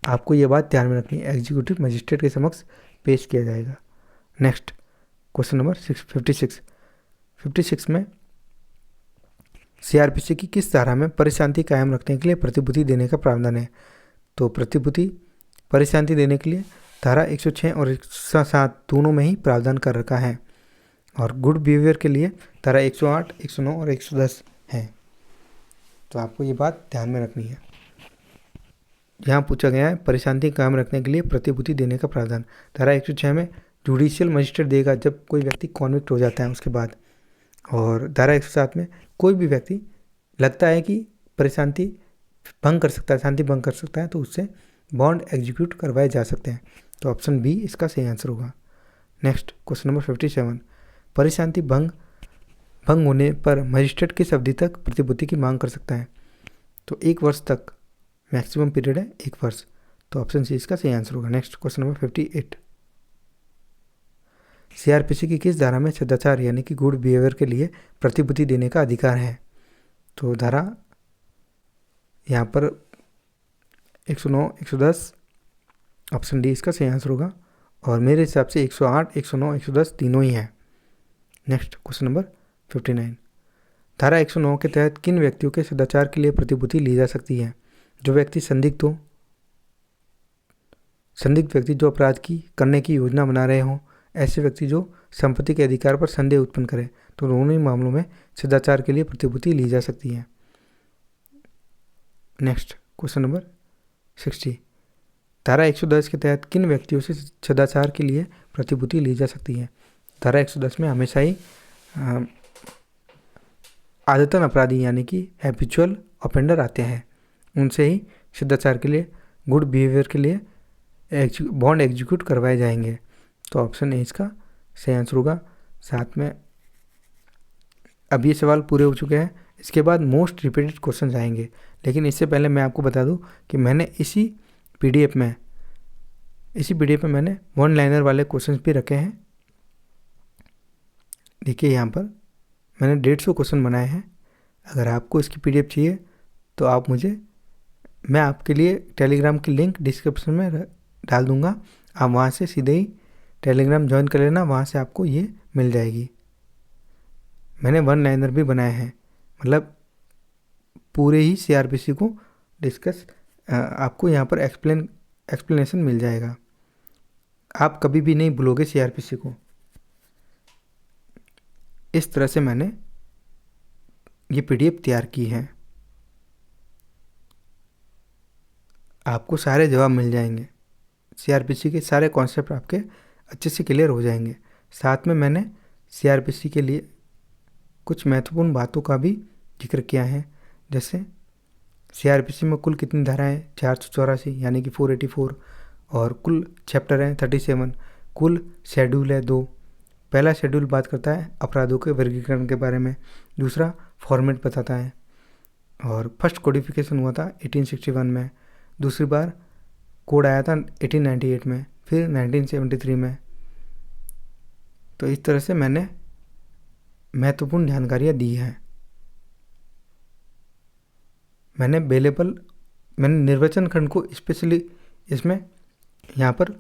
आपको ये बात ध्यान में रखनी है, एग्जीक्यूटिव मजिस्ट्रेट के समक्ष पेश किया जाएगा। नेक्स्ट क्वेश्चन नंबर 56 में सीआरपीसी की किस धारा में परिशांति कायम रखने के लिए प्रतिभूति देने का प्रावधान है? तो प्रतिभूति परिशांति देने के लिए धारा 106 और 107 दोनों में ही प्रावधान कर रखा है, और गुड बिहेवियर के लिए धारा 108, 109 और 110 है, तो आपको ये बात ध्यान में रखनी है। यहाँ पूछा गया है परिशांति कायम रखने के लिए प्रतिभूति देने का प्रावधान। धारा 106 में जुडिशियल मजिस्ट्रेट देगा जब कोई व्यक्ति कॉन्विक्ट हो जाता है उसके बाद, और धारा 107 में कोई भी व्यक्ति लगता है कि शांति भंग कर सकता है, तो उससे बॉन्ड एग्जीक्यूट करवाए जा सकते हैं, तो ऑप्शन बी इसका सही आंसर होगा। Next question number 57। परिशांति भंग होने पर मजिस्ट्रेट किस अवधि तक प्रतिभूति की मांग कर सकता है? तो 1 वर्ष तक मैक्सिमम पीरियड है 1 वर्ष, तो ऑप्शन सी इसका सही आंसर होगा। Next question number 58। सीआरपीसी की किस धारा में सदाचार यानी कि गुड बिहेवियर के लिए प्रतिभूति देने का अधिकार है? तो धारा यहाँ पर 109, 110, ऑप्शन डी इसका सही आंसर होगा, और मेरे हिसाब से 108, 109, 110 तीनों ही हैं। Next question number 59। धारा 109 के तहत किन व्यक्तियों के सदाचार के लिए प्रतिभूति ली जा सकती है? जो व्यक्ति संदिग्ध व्यक्ति जो अपराध करने की योजना बना रहे हों, ऐसे व्यक्ति जो संपत्ति के अधिकार पर संदेह उत्पन्न करें, तो दोनों ही मामलों में सदाचार के लिए प्रतिभूति ली जा सकती है। Next question number 60। धारा 110 के तहत किन व्यक्तियों से सदाचार के लिए प्रतिभूति ली जा सकती है? धारा 110 में हमेशा ही आदतन अपराधी यानी कि हैबिचुअल ऑफेंडर आते हैं, उनसे ही सदाचार के लिए गुड बिहेवियर के लिए बॉन्ड एग्जीक्यूट करवाए जाएंगे, तो ऑप्शन ए इसका सही आंसर होगा। साथ में अब ये सवाल पूरे हो चुके हैं, इसके बाद मोस्ट रिपीटेड क्वेश्चन आएंगे, लेकिन इससे पहले मैं आपको बता दूं कि मैंने इसी पीडीएफ में मैंने 1 लाइनर वाले क्वेश्चंस भी रखे हैं, देखिए यहाँ पर मैंने 150 क्वेश्चन बनाए हैं। अगर आपको इसकी PDF चाहिए तो आप मैं आपके लिए टेलीग्राम की लिंक डिस्क्रिप्शन में डाल दूँगा। आप वहाँ से सीधे ही टेलीग्राम ज्वाइन कर लेना, वहाँ से आपको ये मिल जाएगी। मैंने 1 लाइनर भी बनाए हैं, मतलब पूरे ही CRPC को डिस्कस आपको यहाँ पर एक्सप्लेनेशन मिल जाएगा। आप कभी भी नहीं भूलोगे CRPC को। इस तरह से मैंने ये PDF तैयार की है। आपको सारे जवाब मिल जाएंगे, CRPC के सारे कॉन्सेप्ट आपके अच्छे से क्लियर हो जाएंगे। साथ में मैंने CRPC के लिए कुछ महत्वपूर्ण बातों का भी जिक्र किया है, जैसे CRPC में कुल कितनी धाराएं 484 यानी कि 484, और कुल चैप्टर हैं 37, कुल शेड्यूल है 2। पहला शेड्यूल बात करता है अपराधों के वर्गीकरण के बारे में, दूसरा फॉर्मेट बताता है, और फर्स्ट कोडिफिकेशन हुआ था 1861 में, दूसरी बार कोड आया था 1898 में, फिर 1973 में। तो इस तरह से मैंने महत्वपूर्ण जानकारियाँ दी हैं। मैंने निर्वचन खंड को स्पेशली इसमें यहाँ पर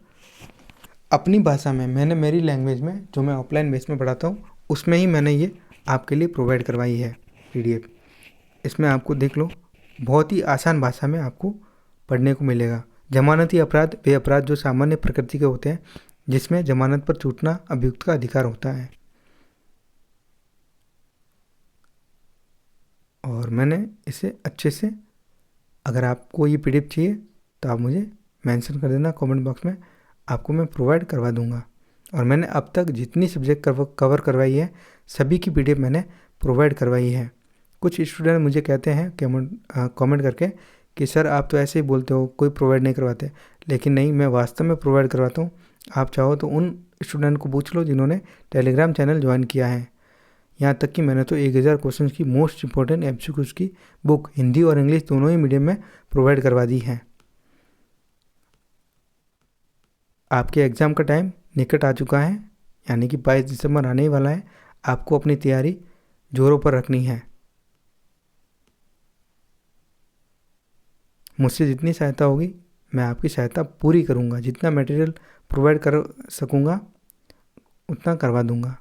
अपनी भाषा में, मैंने मेरी लैंग्वेज में जो मैं ऑफलाइन बेस में पढ़ाता हूँ उसमें ही मैंने ये आपके लिए प्रोवाइड करवाई है PDF। इसमें आपको देख लो, बहुत ही आसान भाषा में आपको पढ़ने को मिलेगा। जमानती अपराध वे अपराध जो सामान्य प्रकृति के होते हैं, जिसमें जमानत पर छूटना अभियुक्त का अधिकार होता है। और मैंने इसे अच्छे से, अगर आपको ये PDF चाहिए तो आप मुझे मेंशन कर देना कमेंट बॉक्स में, आपको मैं प्रोवाइड करवा दूंगा। और मैंने अब तक जितनी सब्जेक्ट कवर करवाई है सभी की PDF मैंने प्रोवाइड करवाई है। कुछ स्टूडेंट मुझे कहते हैं कमेंट करके कि सर आप तो ऐसे ही बोलते हो, कोई प्रोवाइड नहीं करवाते, लेकिन नहीं, मैं वास्तव में प्रोवाइड करवाता हूँ। आप चाहो तो उन स्टूडेंट को पूछ लो जिन्होंने टेलीग्राम चैनल ज्वाइन किया है। यहाँ तक कि मैंने तो 1000 क्वेश्चन की मोस्ट इंपॉर्टेंट MCQs की बुक हिंदी और इंग्लिश दोनों ही मीडियम में प्रोवाइड करवा दी है। आपके एग्ज़ाम का टाइम निकट आ चुका है, यानी कि 22 दिसंबर आने ही वाला है। आपको अपनी तैयारी जोरों पर रखनी है। मुझसे जितनी सहायता होगी मैं आपकी सहायता पूरी करूँगा। जितना मटेरियल प्रोवाइड कर सकूँगा उतना करवा दूँगा।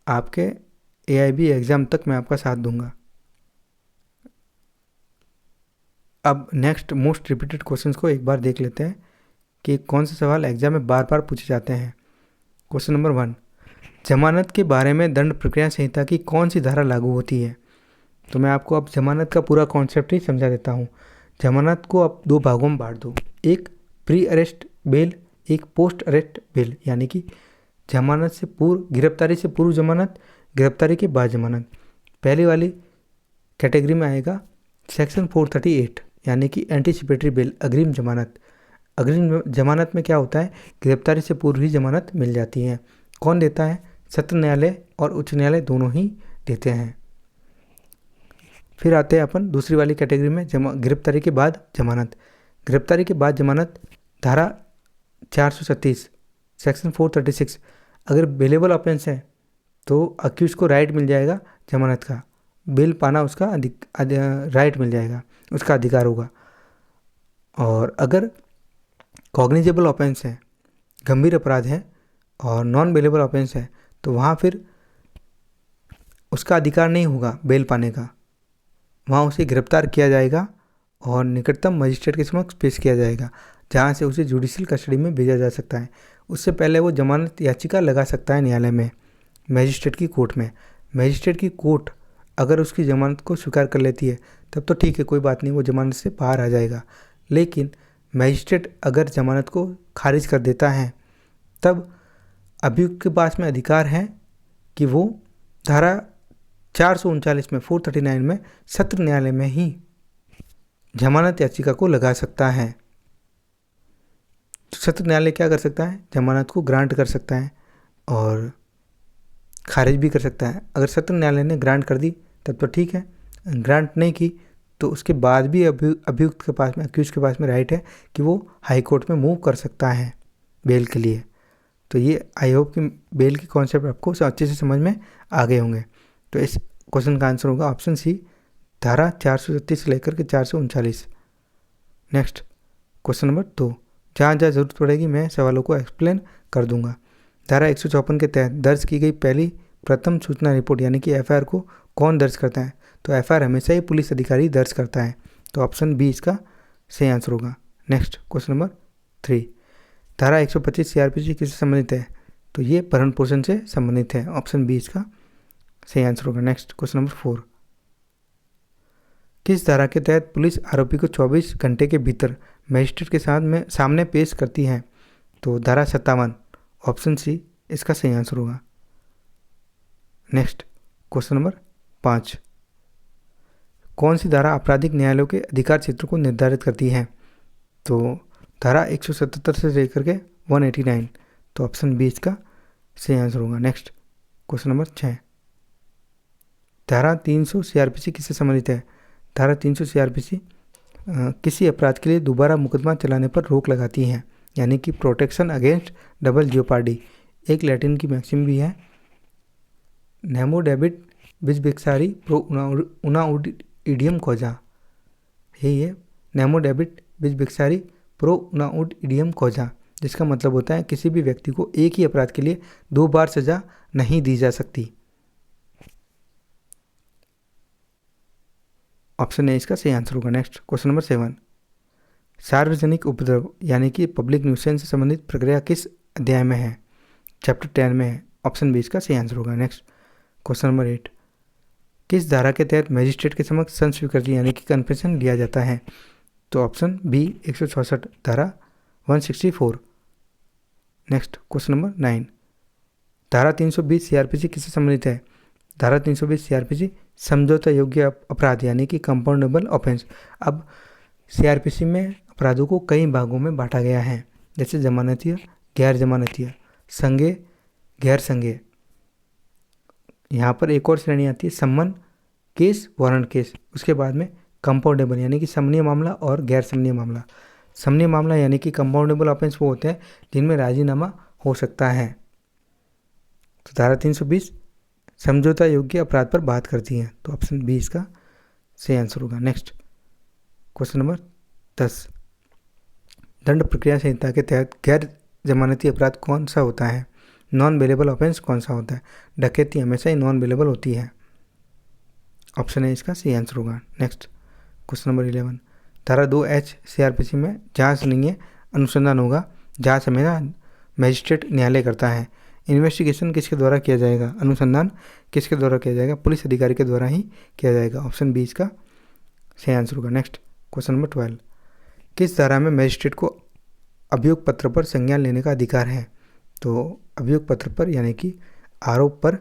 आपके AIB एग्ज़ाम तक मैं आपका साथ दूँगा। अब नेक्स्ट मोस्ट रिपीटेड क्वेश्चंस को एक बार देख लेते हैं कि कौन से सवाल एग्जाम में बार बार पूछे जाते हैं। क्वेश्चन नंबर 1, जमानत के बारे में दंड प्रक्रिया संहिता की कौन सी धारा लागू होती है? तो मैं आपको अब जमानत का पूरा कॉन्सेप्ट ही समझा देता हूँ। जमानत को आप 2 भागों में बांट दो, एक प्री अरेस्ट बेल, एक पोस्ट अरेस्ट बेल, यानी कि जमानत से पूर्व, गिरफ्तारी से पूर्व जमानत, गिरफ्तारी के बाद जमानत। पहली वाली कैटेगरी में आएगा सेक्शन 438 यानी कि एंटीसिपेटरी बेल, अग्रिम जमानत। अग्रिम जमानत में क्या होता है, गिरफ्तारी से पूर्व ही जमानत मिल जाती है। कौन देता है? सत्र न्यायालय और उच्च न्यायालय दोनों ही देते हैं। फिर आते हैं अपन दूसरी वाली कैटेगरी में, गिरफ्तारी के बाद जमानत। गिरफ्तारी के बाद जमानत धारा 436 सेक्शन 436, अगर बेलेबल ऑफेंस है तो अक्यूज को राइट मिल जाएगा जमानत का, बेल पाना उसका राइट मिल जाएगा, उसका अधिकार होगा। और अगर कॉग्निजेबल ऑफेंस है, गंभीर अपराध है और नॉन बेलेबल ऑफेंस है तो वहाँ फिर उसका अधिकार नहीं होगा बेल पाने का, वहाँ उसे गिरफ्तार किया जाएगा और निकटतम मजिस्ट्रेट के समक्ष पेश किया जाएगा, जहाँ से उसे जुडिशियल कस्टडी में भेजा जा सकता है। उससे पहले वो जमानत याचिका लगा सकता है न्यायालय में, मजिस्ट्रेट की कोर्ट में। मजिस्ट्रेट की कोर्ट अगर उसकी जमानत को स्वीकार कर लेती है तब तो ठीक है, कोई बात नहीं, वो जमानत से बाहर आ जाएगा। लेकिन मजिस्ट्रेट अगर जमानत को खारिज कर देता है तब अभियुक्त के पास में अधिकार है कि वो धारा 439 में 439 में सत्र न्यायालय में ही जमानत याचिका को लगा सकता है। तो सत्र न्यायालय क्या कर सकता है? जमानत को ग्रांट कर सकता है और खारिज भी कर सकता है। अगर सत्र न्यायालय ने ग्रांट कर दी तब तो ठीक है, ग्रांट नहीं की तो उसके बाद भी अभियुक्त के पास में, अक्यूज के पास में राइट है कि वो हाई कोर्ट में मूव कर सकता है बेल के लिए। तो ये आई होप कि बेल की कॉन्सेप्ट आपको अच्छे से समझ में आ गए होंगे। तो इस क्वेश्चन का आंसर होगा ऑप्शन सी, धारा 436 से लेकर के 439। नेक्स्ट क्वेश्चन नंबर 2, जहाँ जहाँ जरूरत पड़ेगी मैं सवालों को एक्सप्लेन कर दूंगा। धारा 154 के तहत दर्ज की गई पहली प्रथम सूचना रिपोर्ट यानी कि एफआईआर को कौन दर्ज करता है? तो एफआईआर हमेशा ही पुलिस अधिकारी दर्ज करता है। तो ऑप्शन बी इसका सही आंसर होगा। नेक्स्ट क्वेश्चन नंबर 3, धारा 125 सीआरपीसी किससे संबंधित है? तो ये भरण पोषण से संबंधित है। ऑप्शन बी इसका सही आंसर होगा। नेक्स्ट क्वेश्चन नंबर 4, किस धारा के तहत पुलिस आरोपी को 24 घंटे के भीतर मजिस्ट्रेट के सामने पेश करती है? तो धारा 57, ऑप्शन सी इसका सही आंसर होगा। नेक्स्ट क्वेश्चन नंबर 5, कौन सी धारा आपराधिक न्यायालयों के अधिकार क्षेत्र को निर्धारित करती है? तो धारा 177 से लेकर के 189। तो ऑप्शन बी इसका सही आंसर होगा। नेक्स्ट क्वेश्चन नंबर 6, धारा 300 सीआरपीसी किससे संबंधित है? धारा 300 सीआरपीसी किसी अपराध के लिए दोबारा मुकदमा चलाने पर रोक लगाती है, यानी कि प्रोटेक्शन अगेंस्ट डबल जियोपार्डी। एक लैटिन की मैक्सिम भी है, नेमो डेबिट बिज बिक्सारी प्रो उना इडियम कोजा। यही है, नेमो डेबिट बिज बिक्सारी प्रो उना इडियम कोजा, जिसका मतलब होता है किसी भी व्यक्ति को एक ही अपराध के लिए 2 बार सजा नहीं दी जा सकती। ऑप्शन ए इसका सही आंसर होगा। नेक्स्ट क्वेश्चन नंबर 7, सार्वजनिक उपद्रव यानी कि पब्लिक न्यूसेंस से संबंधित प्रक्रिया किस अध्याय में है? चैप्टर 10 में है। ऑप्शन बी इसका सही आंसर होगा। नेक्स्ट क्वेश्चन नंबर 8, किस धारा के तहत मजिस्ट्रेट के समक्ष संस्वीकृति यानी कि कन्फेशन लिया जाता है? तो ऑप्शन बी 166 धारा 164। नेक्स्ट क्वेश्चन नंबर 9, धारा 320 सीआरपीसी किससे संबंधित है? धारा 320 सीआरपीसी समझौता योग्य अपराध यानी कि कंपाउंडेबल ऑफेंस। अब सीआरपीसी में अपराधों को कई भागों में बांटा गया है, जैसे जमानतीय, गैर जमानतीय, संज्ञेय, गैर संज्ञेय। यहाँ पर एक और श्रेणी आती है सम्मन केस, वारंट केस। उसके बाद में कंपाउंडेबल यानी कि समनीय मामला और गैर समनीय मामला। समनीय मामला यानी कि कंपाउंडेबल ऑफेंस वो होते हैं जिनमें राजीनामा हो सकता है। तो धारा 320 समझौता योग्य अपराध पर बात करती है। तो ऑप्शन बी इसका सही आंसर होगा। नेक्स्ट क्वेश्चन नंबर 10, दंड प्रक्रिया संहिता के तहत गैर जमानती अपराध कौन सा होता है? नॉन बेलेबल ऑफेंस कौन सा होता है? डकैती हमेशा ही नॉन बेलेबल होती है। ऑप्शन ए इसका सही आंसर होगा। नेक्स्ट क्वेश्चन नंबर 11, धारा 2H सीआरपीसी में जांच नहीं है, अनुसंधान होगा। जांच हमेशा मजिस्ट्रेट न्यायालय करता है। इन्वेस्टिगेशन किसके द्वारा किया जाएगा? अनुसंधान किसके द्वारा किया जाएगा? पुलिस अधिकारी के द्वारा ही किया जाएगा। ऑप्शन बी इसका सही आंसर होगा। नेक्स्ट क्वेश्चन नंबर 12, किस धारा में मजिस्ट्रेट को अभियोग पत्र पर संज्ञान लेने का अधिकार है? तो अभियोग पत्र पर यानी कि आरोप पर,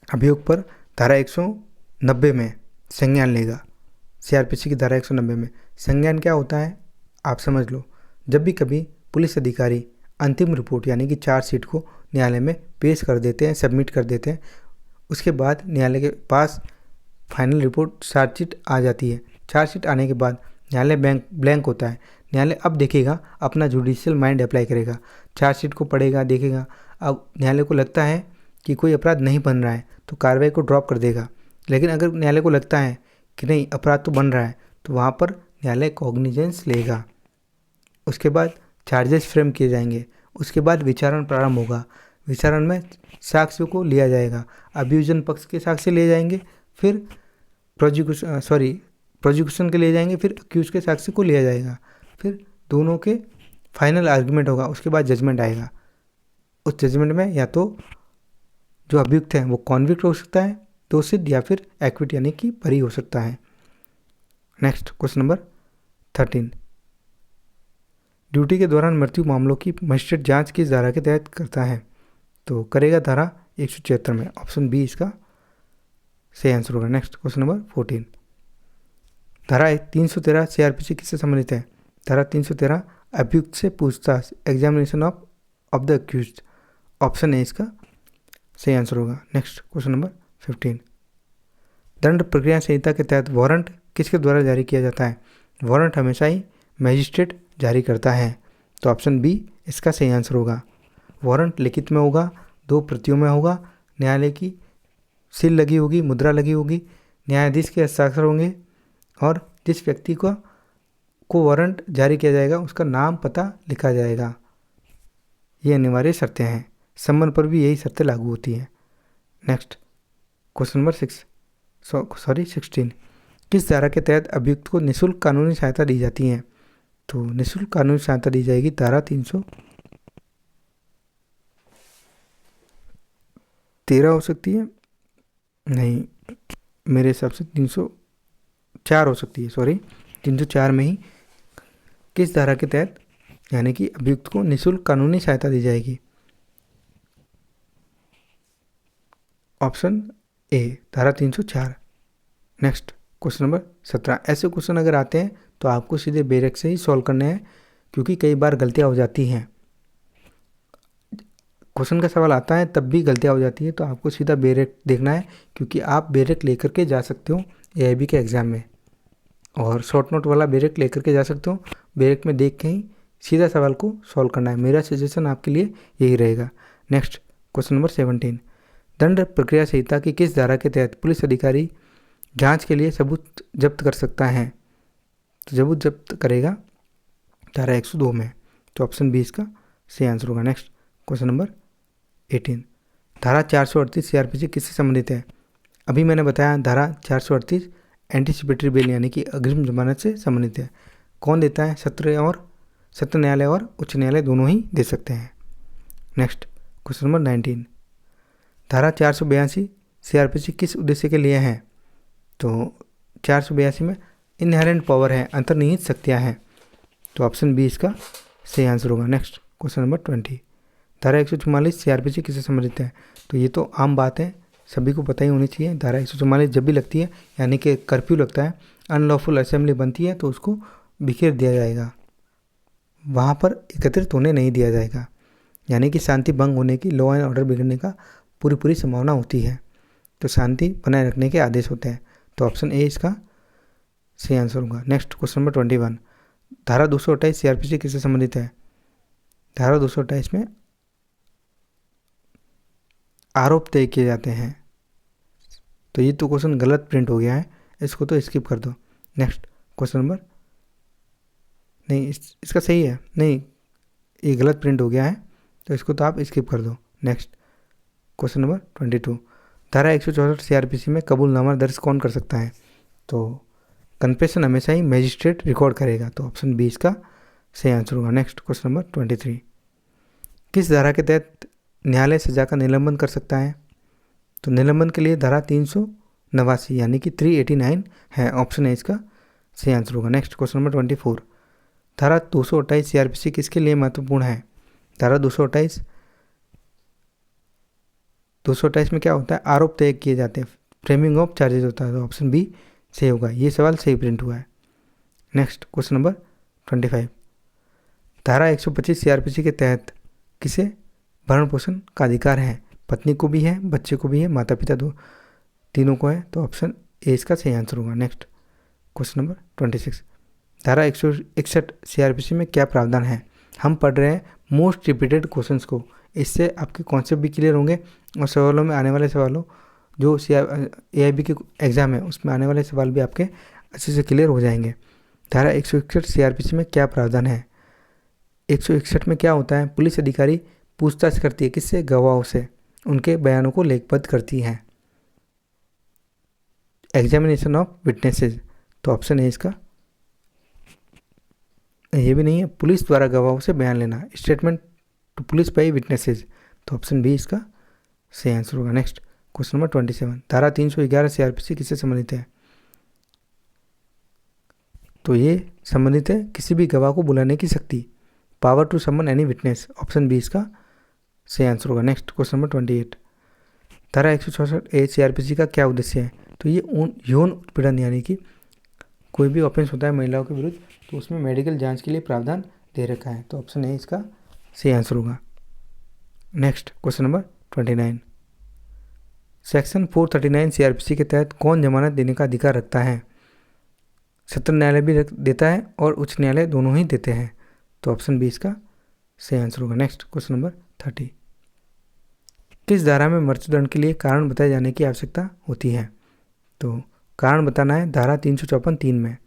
अभियोग पर धारा 190 में संज्ञान लेगा। सीआरपीसी की धारा 190 में संज्ञान क्या होता है आप समझ लो। जब भी कभी पुलिस अधिकारी अंतिम रिपोर्ट यानी कि चार्जशीट को न्यायालय में पेश कर देते हैं, सबमिट कर देते हैं, उसके बाद न्यायालय के पास फाइनल रिपोर्ट चार्जशीट आ जाती है। चार्जशीट आने के बाद न्यायालय ब्लैंक होता है। न्यायालय अब देखेगा, अपना जुडिशियल माइंड अप्लाई करेगा, चार्जशीट को पढ़ेगा, देखेगा। अब न्यायालय को लगता है कि कोई अपराध नहीं बन रहा है तो कार्रवाई को ड्रॉप कर देगा। लेकिन अगर न्यायालय को लगता है कि नहीं अपराध तो बन रहा है तो वहाँ पर न्यायालय कॉग्निजेंस लेगा। उसके बाद चार्जेस फ्रेम किए जाएंगे। उसके बाद विचारण प्रारंभ होगा। विचारण में साक्ष्यों को लिया जाएगा। अभियोजन पक्ष के साक्ष्य लिए जाएंगे, फिर प्रोजिक्यूशन के लिए जाएंगे, फिर अक्यूज के साक्ष्य को लिया जाएगा, फिर दोनों के फाइनल आर्गुमेंट होगा। उसके बाद जजमेंट आएगा। उस जजमेंट में या तो जो अभियुक्त है वो कॉन्विक्ट हो सकता है, दोषित, या फिर एक्विट यानी कि बरी हो सकता है। नेक्स्ट क्वेश्चन नंबर 13, ड्यूटी के दौरान मृत्यु मामलों की मजिस्ट्रेट जांच किस धारा के तहत करता है? तो करेगा धारा 176 में। ऑप्शन बी इसका सही आंसर होगा। नेक्स्ट क्वेश्चन नंबर 14, धारा 313 सीआरपीसी किससे संबंधित है? धारा 313 अभियुक्त से पूछताछ, examination of the accused. Option A इसका सही आंसर होगा। नेक्स्ट क्वेश्चन नंबर 15, दंड प्रक्रिया संहिता के तहत वारंट किसके द्वारा जारी किया जाता है? वारंट हमेशा ही मजिस्ट्रेट जारी करता है। तो ऑप्शन बी इसका सही आंसर होगा। वारंट लिखित में होगा, 2 प्रतियों में होगा, न्यायालय की सील लगी होगी, मुद्रा लगी होगी, न्यायाधीश के हस्ताक्षर होंगे और जिस व्यक्ति को वारंट जारी किया जाएगा उसका नाम पता लिखा जाएगा। ये अनिवार्य शर्तें हैं। सम्मन पर भी यही शर्तें लागू होती हैं। Next question number 16। किस धारा के तहत अभियुक्त को निःशुल्क कानूनी सहायता दी जाती है? तो निःशुल्क कानूनी सहायता दी जाएगी धारा 313 हो सकती है, नहीं मेरे हिसाब से 304 हो सकती है, सॉरी 304 में ही किस धारा के तहत यानी कि अभियुक्त को निःशुल्क कानूनी सहायता दी जाएगी? ऑप्शन ए धारा 304। Next question number 17। ऐसे क्वेश्चन अगर आते हैं तो आपको सीधे बेरेक से ही सॉल्व करने हैं, क्योंकि कई बार गलतियां हो जाती हैं। क्वेश्चन का सवाल आता है तब भी गलतियां हो जाती है, तो आपको सीधा बेरेक देखना है, क्योंकि आप बेरेक लेकर के जा सकते हो एआईबी के एग्ज़ाम में, और शॉर्ट नोट वाला बेरेक लेकर के जा सकते हो। बेरेक में देख के ही सीधा सवाल को सॉल्व करना है। मेरा सजेशन आपके लिए यही रहेगा। Next question number 17। दंड प्रक्रिया संहिता की किस धारा के तहत पुलिस अधिकारी जांच के लिए सबूत जब्त कर सकता है? तो सबूत जब्त करेगा धारा 102 में, तो ऑप्शन बी इसका सही आंसर होगा। Next question number 18। धारा 438 सीआरपीसी किससे संबंधित है? अभी मैंने बताया धारा 438 एंटीसिपेटरी बेल यानी कि अग्रिम जमानत से संबंधित है। कौन देता है? सत्र न्यायालय और उच्च न्यायालय दोनों ही दे सकते हैं। Next question number 19। धारा 482 सीआरपीसी किस उद्देश्य के लिए है? तो 482 में इनहेरेंट पावर है, अंतर्निहित शक्तियाँ हैं, तो ऑप्शन बी इसका सही आंसर होगा। Next question number 20। धारा 144 सीआरपीसी किससे संबंधित है? तो ये तो आम बात है, सभी को पता ही होनी चाहिए। धारा 144 जब भी लगती है यानी कि कर्फ्यू लगता है, अनलॉफुल असेंबली बनती है, तो उसको बिखेर दिया जाएगा, वहाँ पर एकत्रित होने नहीं दिया जाएगा, यानी कि शांति भंग होने की, लॉ एंड ऑर्डर बिगड़ने का पूरी संभावना होती है, तो शांति बनाए रखने के आदेश होते हैं, तो ऑप्शन ए इसका सही आंसर होगा। Next question number 21। धारा 228 सीआरपीसी किससे संबंधित है? धारा 228 में आरोप तय किए जाते हैं, तो ये तो क्वेश्चन गलत प्रिंट हो गया है, इसको तो स्किप कर दो। नेक्स्ट क्वेश्चन नंबर नहीं, इसका सही है, नहीं ये गलत प्रिंट हो गया है, तो इसको तो आप स्किप कर दो। Next question number 22। धारा 164 सीआरपीसी में कबूलनामा दर्ज कौन कर सकता है? तो कन्फेशन हमेशा ही मैजिस्ट्रेट रिकॉर्ड करेगा, तो ऑप्शन बी इसका सही आंसर होगा। Next question number 23। किस धारा के तहत न्यायालय सजा का निलंबन कर सकता है? तो निलंबन के लिए धारा 389 यानी कि 389 है, ऑप्शन ए इसका सही आंसर होगा। Next question number 24। धारा 228 सीआरपीसी किसके लिए महत्वपूर्ण है? धारा 228 में क्या होता है? आरोप तय किए जाते हैं, फ्रेमिंग ऑफ चार्जेस होता है, तो ऑप्शन बी सही होगा। ये सवाल सही प्रिंट हुआ है। Next question number 25। धारा 125 सीआरपीसी के तहत किसे भरण पोषण का अधिकार है? पत्नी को भी है, बच्चे को भी है, माता पिता तीनों को है, तो ऑप्शन ए इसका सही आंसर होगा। Next question number 26। धारा 161 सीआरपीसी में क्या प्रावधान है? हम पढ़ रहे हैं मोस्ट रिपीटेड क्वेश्चंस को, इससे आपके कॉन्सेप्ट भी क्लियर होंगे और सवालों में आने वाले सवालों जो एआईबी के एग्ज़ाम है उसमें आने वाले सवाल भी आपके अच्छे से क्लियर हो जाएंगे। धारा 161 सीआरपीसी में क्या प्रावधान है? 161 में क्या होता है? पुलिस अधिकारी पूछताछ करती है, किससे? गवाहों से, उनके बयानों को लेखबद्ध करती है, एग्जामिनेशन ऑफ विटनेसेस, तो ऑप्शन ए इसका ये भी नहीं है, पुलिस द्वारा गवाहों से बयान लेना, statement to police by witnesses, तो ऑप्शन बी इसका सही आंसर होगा। Next question number 27। धारा 311 सीआरपीसी किससे संबंधित है? तो ये संबंधित है किसी भी गवाह को बुलाने की शक्ति, power to summon any witness, option B इसका सही आंसर होगा। Next question number 28। धारा 164 सीआरपीसी का क्या उद्देश्य है? तो ये यौन उत्पीड़न यानी कि कोई भी ऑफेंस होता है महिलाओं के विरुद्ध, तो उसमें मेडिकल जांच के लिए प्रावधान दे रखा है, तो ऑप्शन ए इसका सही आंसर होगा। Next question number 29। Section 439 CrPC के तहत कौन जमानत देने का अधिकार रखता है? सत्र न्यायालय भी देता है और उच्च न्यायालय दोनों ही देते हैं, तो ऑप्शन बी इसका सही आंसर होगा। Next question number 30। किस धारा में मृत्युदंड के लिए कारण बताए जाने की आवश्यकता होती है? तो कारण बताना है धारा 354(3) में,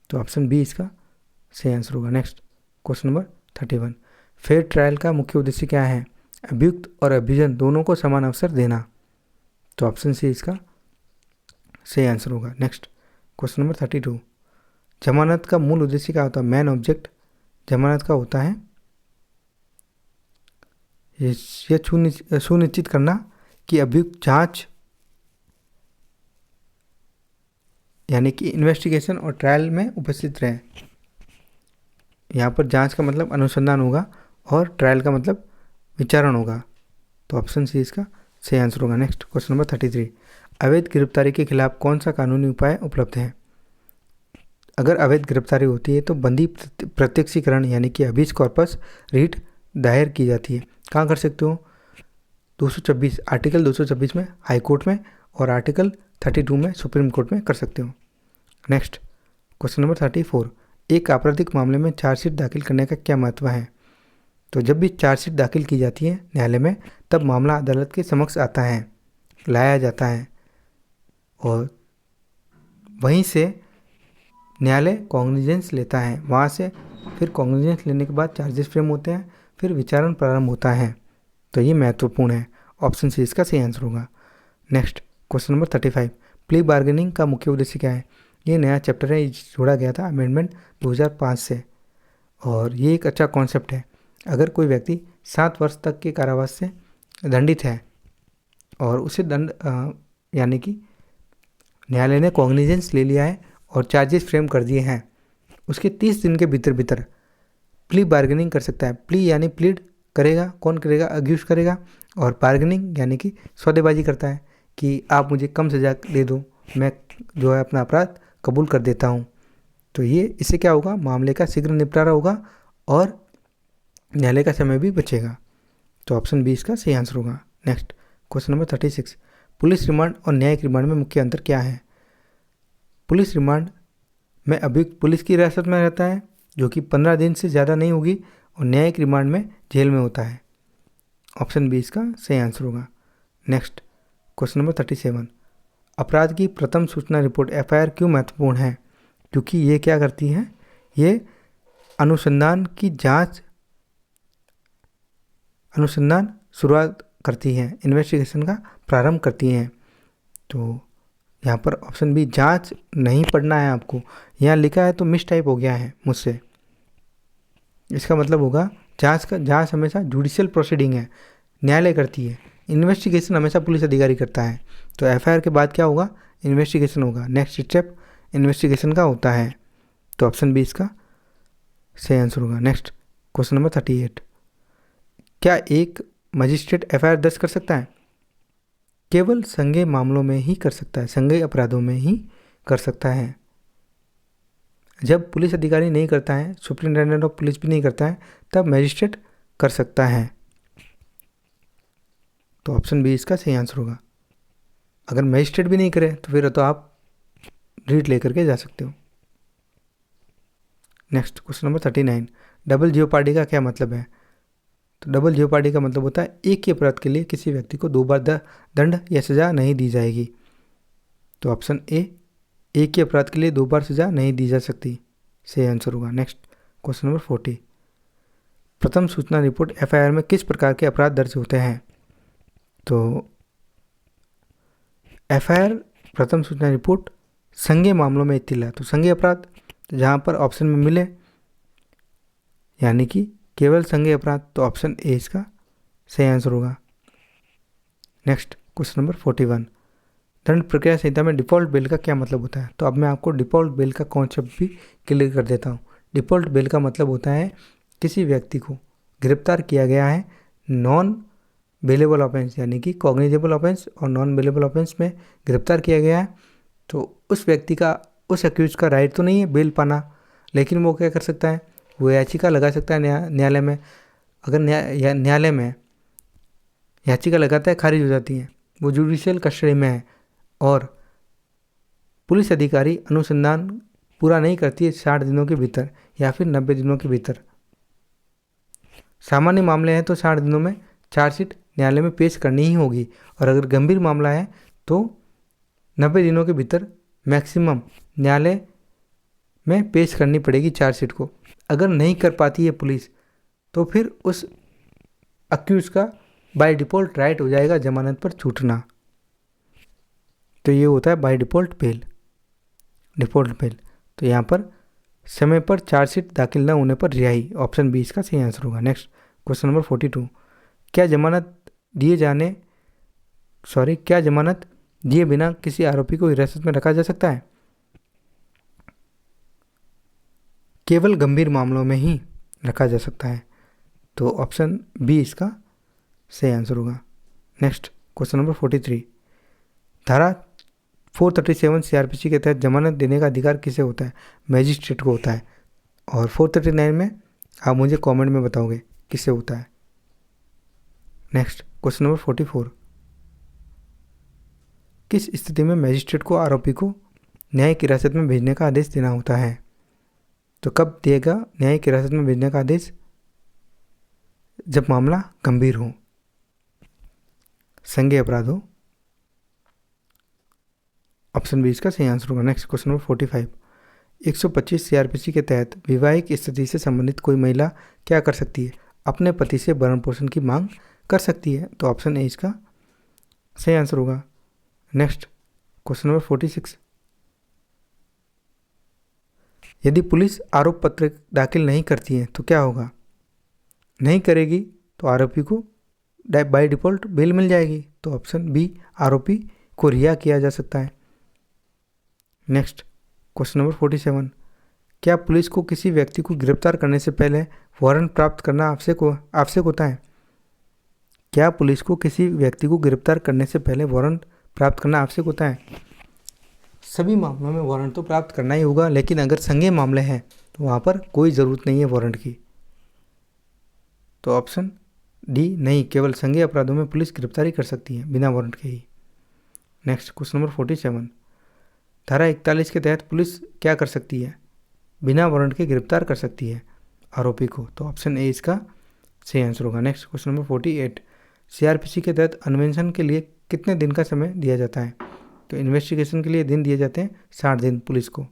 तो ऑप्शन बी इसका सही आंसर होगा। Next question number 31। Fair trial का मुख्य उद्देश्य क्या है? अभियुक्त और अभिजन दोनों को समान अवसर देना, तो ऑप्शन सी इसका सही आंसर होगा। Next question number 32। जमानत का मूल उद्देश्य क्या होता है? मेन ऑब्जेक्ट जमानत का होता है यह सुनिश्चित करना कि अभियुक्त जांच यानी कि इन्वेस्टिगेशन और ट्रायल में उपस्थित रहे। यहाँ पर जांच का मतलब अनुसंधान होगा और ट्रायल का मतलब विचारण होगा, तो ऑप्शन सी इसका सही आंसर होगा। Next question number 33। अवैध गिरफ्तारी के खिलाफ कौन सा कानूनी उपाय उपलब्ध है? अगर अवैध गिरफ्तारी होती है तो बंदी प्रत्यक्षीकरण यानी कि हबीज कॉर्पस रीट दायर की जाती है। कहाँ कर सकते हो? 226 आर्टिकल 226 में हाई कोर्ट में और आर्टिकल 32 में सुप्रीम कोर्ट में कर सकते हो। Next question number 34। एक आपराधिक मामले में चार्जशीट दाखिल करने का क्या महत्व है? तो जब भी चार्जशीट दाखिल की जाती है न्यायालय में, तब मामला अदालत के समक्ष आता है, लाया जाता है और वहीं से न्यायालय कॉग्निजेंस लेता है। वहाँ से फिर कॉग्निजेंस लेने के बाद चार्जेस फ्रेम होते हैं, फिर विचारण प्रारंभ होता है, तो ये महत्वपूर्ण है। ऑप्शन सी इसका सही आंसर होगा। Next question number 35। Plea bargaining का मुख्य उद्देश्य क्या है? ये नया चैप्टर है, जोड़ा गया था अमेंडमेंट 2005 से, और ये एक अच्छा कॉन्सेप्ट है। अगर कोई व्यक्ति 7 वर्ष तक के कारावास से दंडित है और उसे दंड यानी कि न्यायालय ने कॉग्निजेंस ले लिया है और चार्जेस फ्रेम कर दिए हैं, उसके 30 दिन के भीतर प्ली बार्गेनिंग कर सकता है। प्ली यानी प्लीड करेगा, कौन करेगा? अग्यूज करेगा, और बार्गेनिंग यानी कि सौदेबाजी करता है कि आप मुझे कम सजा दे दो, मैं जो है अपना अपराध कबूल कर देता हूँ। तो ये इससे क्या होगा? मामले का शीघ्र निपटारा होगा और न्यायालय का समय भी बचेगा, तो ऑप्शन बी इसका सही आंसर होगा। Next question number 36। Police remand और न्यायिक रिमांड में मुख्य अंतर क्या है? पुलिस रिमांड में अभियुक्त पुलिस की हिरासत में रहता है, जो कि 15 दिन से ज़्यादा नहीं होगी, और न्यायिक रिमांड में जेल में होता है। ऑप्शन बी इसका सही आंसर होगा। Next question number 37। अपराध की प्रथम सूचना रिपोर्ट FIR क्यों महत्वपूर्ण है? क्योंकि ये क्या करती है? ये अनुसंधान शुरुआत करती है, इन्वेस्टिगेशन का प्रारंभ करती हैं। तो यहाँ पर ऑप्शन बी जांच नहीं पढ़ना है आपको, यहाँ लिखा है तो मिस टाइप हो गया है मुझसे। इसका मतलब होगा जांच हमेशा जुडिशियल प्रोसीडिंग है, न्यायालय करती है, इन्वेस्टिगेशन हमेशा पुलिस अधिकारी करता है। तो FIR के बाद क्या होगा? इन्वेस्टिगेशन होगा, नेक्स्ट स्टेप इन्वेस्टिगेशन का होता है, तो ऑप्शन बी इसका सही आंसर होगा। Next question number 38। क्या एक मजिस्ट्रेट FIR दर्ज कर सकता है? केवल संज्ञेय मामलों में ही कर सकता है, संज्ञेय अपराधों में ही कर सकता है। जब पुलिस अधिकारी नहीं करता है, सुप्रिंटेंडेंट ऑफ पुलिस भी नहीं करता है, तब मजिस्ट्रेट कर सकता है, तो ऑप्शन बी इसका सही आंसर होगा। अगर मजिस्ट्रेट भी नहीं करे तो फिर तो आप रीट लेकर के जा सकते हो। Next question number 39। Double jeopardy का क्या मतलब है? तो डबल जियोपार्डी का मतलब होता है एक ही अपराध के लिए किसी व्यक्ति को 2 बार दंड या सजा नहीं दी जाएगी। तो ऑप्शन ए, एक ही अपराध के लिए 2 बार सजा नहीं दी जा सकती, सही आंसर होगा। Next question number 40। प्रथम सूचना रिपोर्ट FIR में किस प्रकार के अपराध दर्ज होते हैं? तो FIR प्रथम सूचना रिपोर्ट संज्ञेय मामलों में इत्तिला, तो संज्ञेय अपराध जहाँ पर ऑप्शन में मिले यानी कि केवल संज्ञेय अपराध, तो ऑप्शन ए इसका सही आंसर होगा। Next question number 41। दंड प्रक्रिया संहिता में डिफ़ॉल्ट बेल का क्या मतलब होता है? तो अब मैं आपको डिफ़ॉल्ट बेल का कॉन्सेप्ट भी क्लियर कर देता हूँ। डिफ़ॉल्ट बेल का मतलब होता है किसी व्यक्ति को गिरफ्तार किया गया है नॉन बेलेबल ऑफेंस यानी कि कॉग्निजेबल ऑफेंस और नॉन बेलेबल ऑफेंस में गिरफ्तार किया गया है, तो उस व्यक्ति का, उस एक्यूज का राइट तो नहीं है बेल पाना, लेकिन वो क्या कर सकता है? वो याचिका लगा सकता है न्यायालय में। अगर न्यायालय में याचिका लगाता है, खारिज हो जाती है, वो जुडिशियल कस्टडी में है और पुलिस अधिकारी अनुसंधान पूरा नहीं करती है 60 दिनों के भीतर या फिर 90 दिनों के भीतर, सामान्य मामले हैं तो 60 दिनों में चार्जशीट न्यायालय में पेश करनी ही होगी, और अगर गंभीर मामला है तो 90 दिनों के भीतर मैक्सिमम न्यायालय में पेश करनी पड़ेगी चार्जशीट को। अगर नहीं कर पाती है पुलिस तो फिर उस अक्यूज का बाय डिफ़ॉल्ट राइट हो जाएगा जमानत पर छूटना। तो ये होता है by default bell, default bell. तो यहाँ पर समय पर चार्जशीट दाखिल न होने पर रिहाई, ऑप्शन बी इसका सही आंसर होगा। नेक्स्ट क्वेश्चन नंबर 42, क्या जमानत दिए बिना किसी आरोपी को हिरासत में रखा जा सकता है? केवल गंभीर मामलों में ही रखा जा सकता है। तो ऑप्शन बी इसका सही आंसर होगा। नेक्स्ट क्वेश्चन नंबर 43, धारा 437 सीआरपीसी के तहत जमानत देने का अधिकार किसे होता है? मैजिस्ट्रेट को होता है। और 439 में आप मुझे कमेंट में बताओगे किसे होता है। नेक्स्ट क्वेश्चन नंबर 44, किस स्थिति में मैजिस्ट्रेट को आरोपी को न्यायिक हिरासत में भेजने का आदेश देना होता है? तो कब देगा न्यायिक हिरासत में भेजने का आदेश? जब मामला गंभीर हो, संज्ञेय अपराध हो। ऑप्शन बी इसका सही आंसर होगा। नेक्स्ट क्वेश्चन नंबर 45, 125 सीआरपीसी के तहत वैवाहिक स्थिति से संबंधित कोई महिला क्या कर सकती है? अपने पति से भरण पोषण की मांग कर सकती है। तो ऑप्शन ए इसका सही आंसर होगा। नेक्स्ट क्वेश्चन नंबर 46, यदि पुलिस आरोप पत्र दाखिल नहीं करती है तो क्या होगा? नहीं करेगी तो आरोपी को बाय डिफ़ॉल्ट बेल मिल जाएगी। तो ऑप्शन बी, आरोपी को रिहा किया जा सकता है। नेक्स्ट क्वेश्चन नंबर 47, क्या पुलिस को किसी व्यक्ति को गिरफ्तार करने से पहले वारंट प्राप्त करना आवश्यक होता है? क्या पुलिस को किसी व्यक्ति को गिरफ्तार करने से पहले वारंट प्राप्त करना आवश्यक होता है? सभी मामलों में वारंट तो प्राप्त करना ही होगा, लेकिन अगर संज्ञेय मामले हैं तो वहाँ पर कोई ज़रूरत नहीं है वारंट की। तो ऑप्शन डी, नहीं, केवल संज्ञेय अपराधों में पुलिस गिरफ्तारी कर सकती है बिना वारंट के ही। नेक्स्ट क्वेश्चन नंबर 47, धारा 41 के तहत पुलिस क्या कर सकती है? बिना वारंट के गिरफ्तार कर सकती है आरोपी को। तो ऑप्शन ए इसका सही आंसर होगा। नेक्स्ट क्वेश्चन नंबर 48, सीआरपीसी के तहत अन्वेषण के लिए कितने दिन का समय दिया जाता है? तो इन्वेस्टिगेशन के लिए दिन दिए जाते हैं 60 दिन पुलिस को,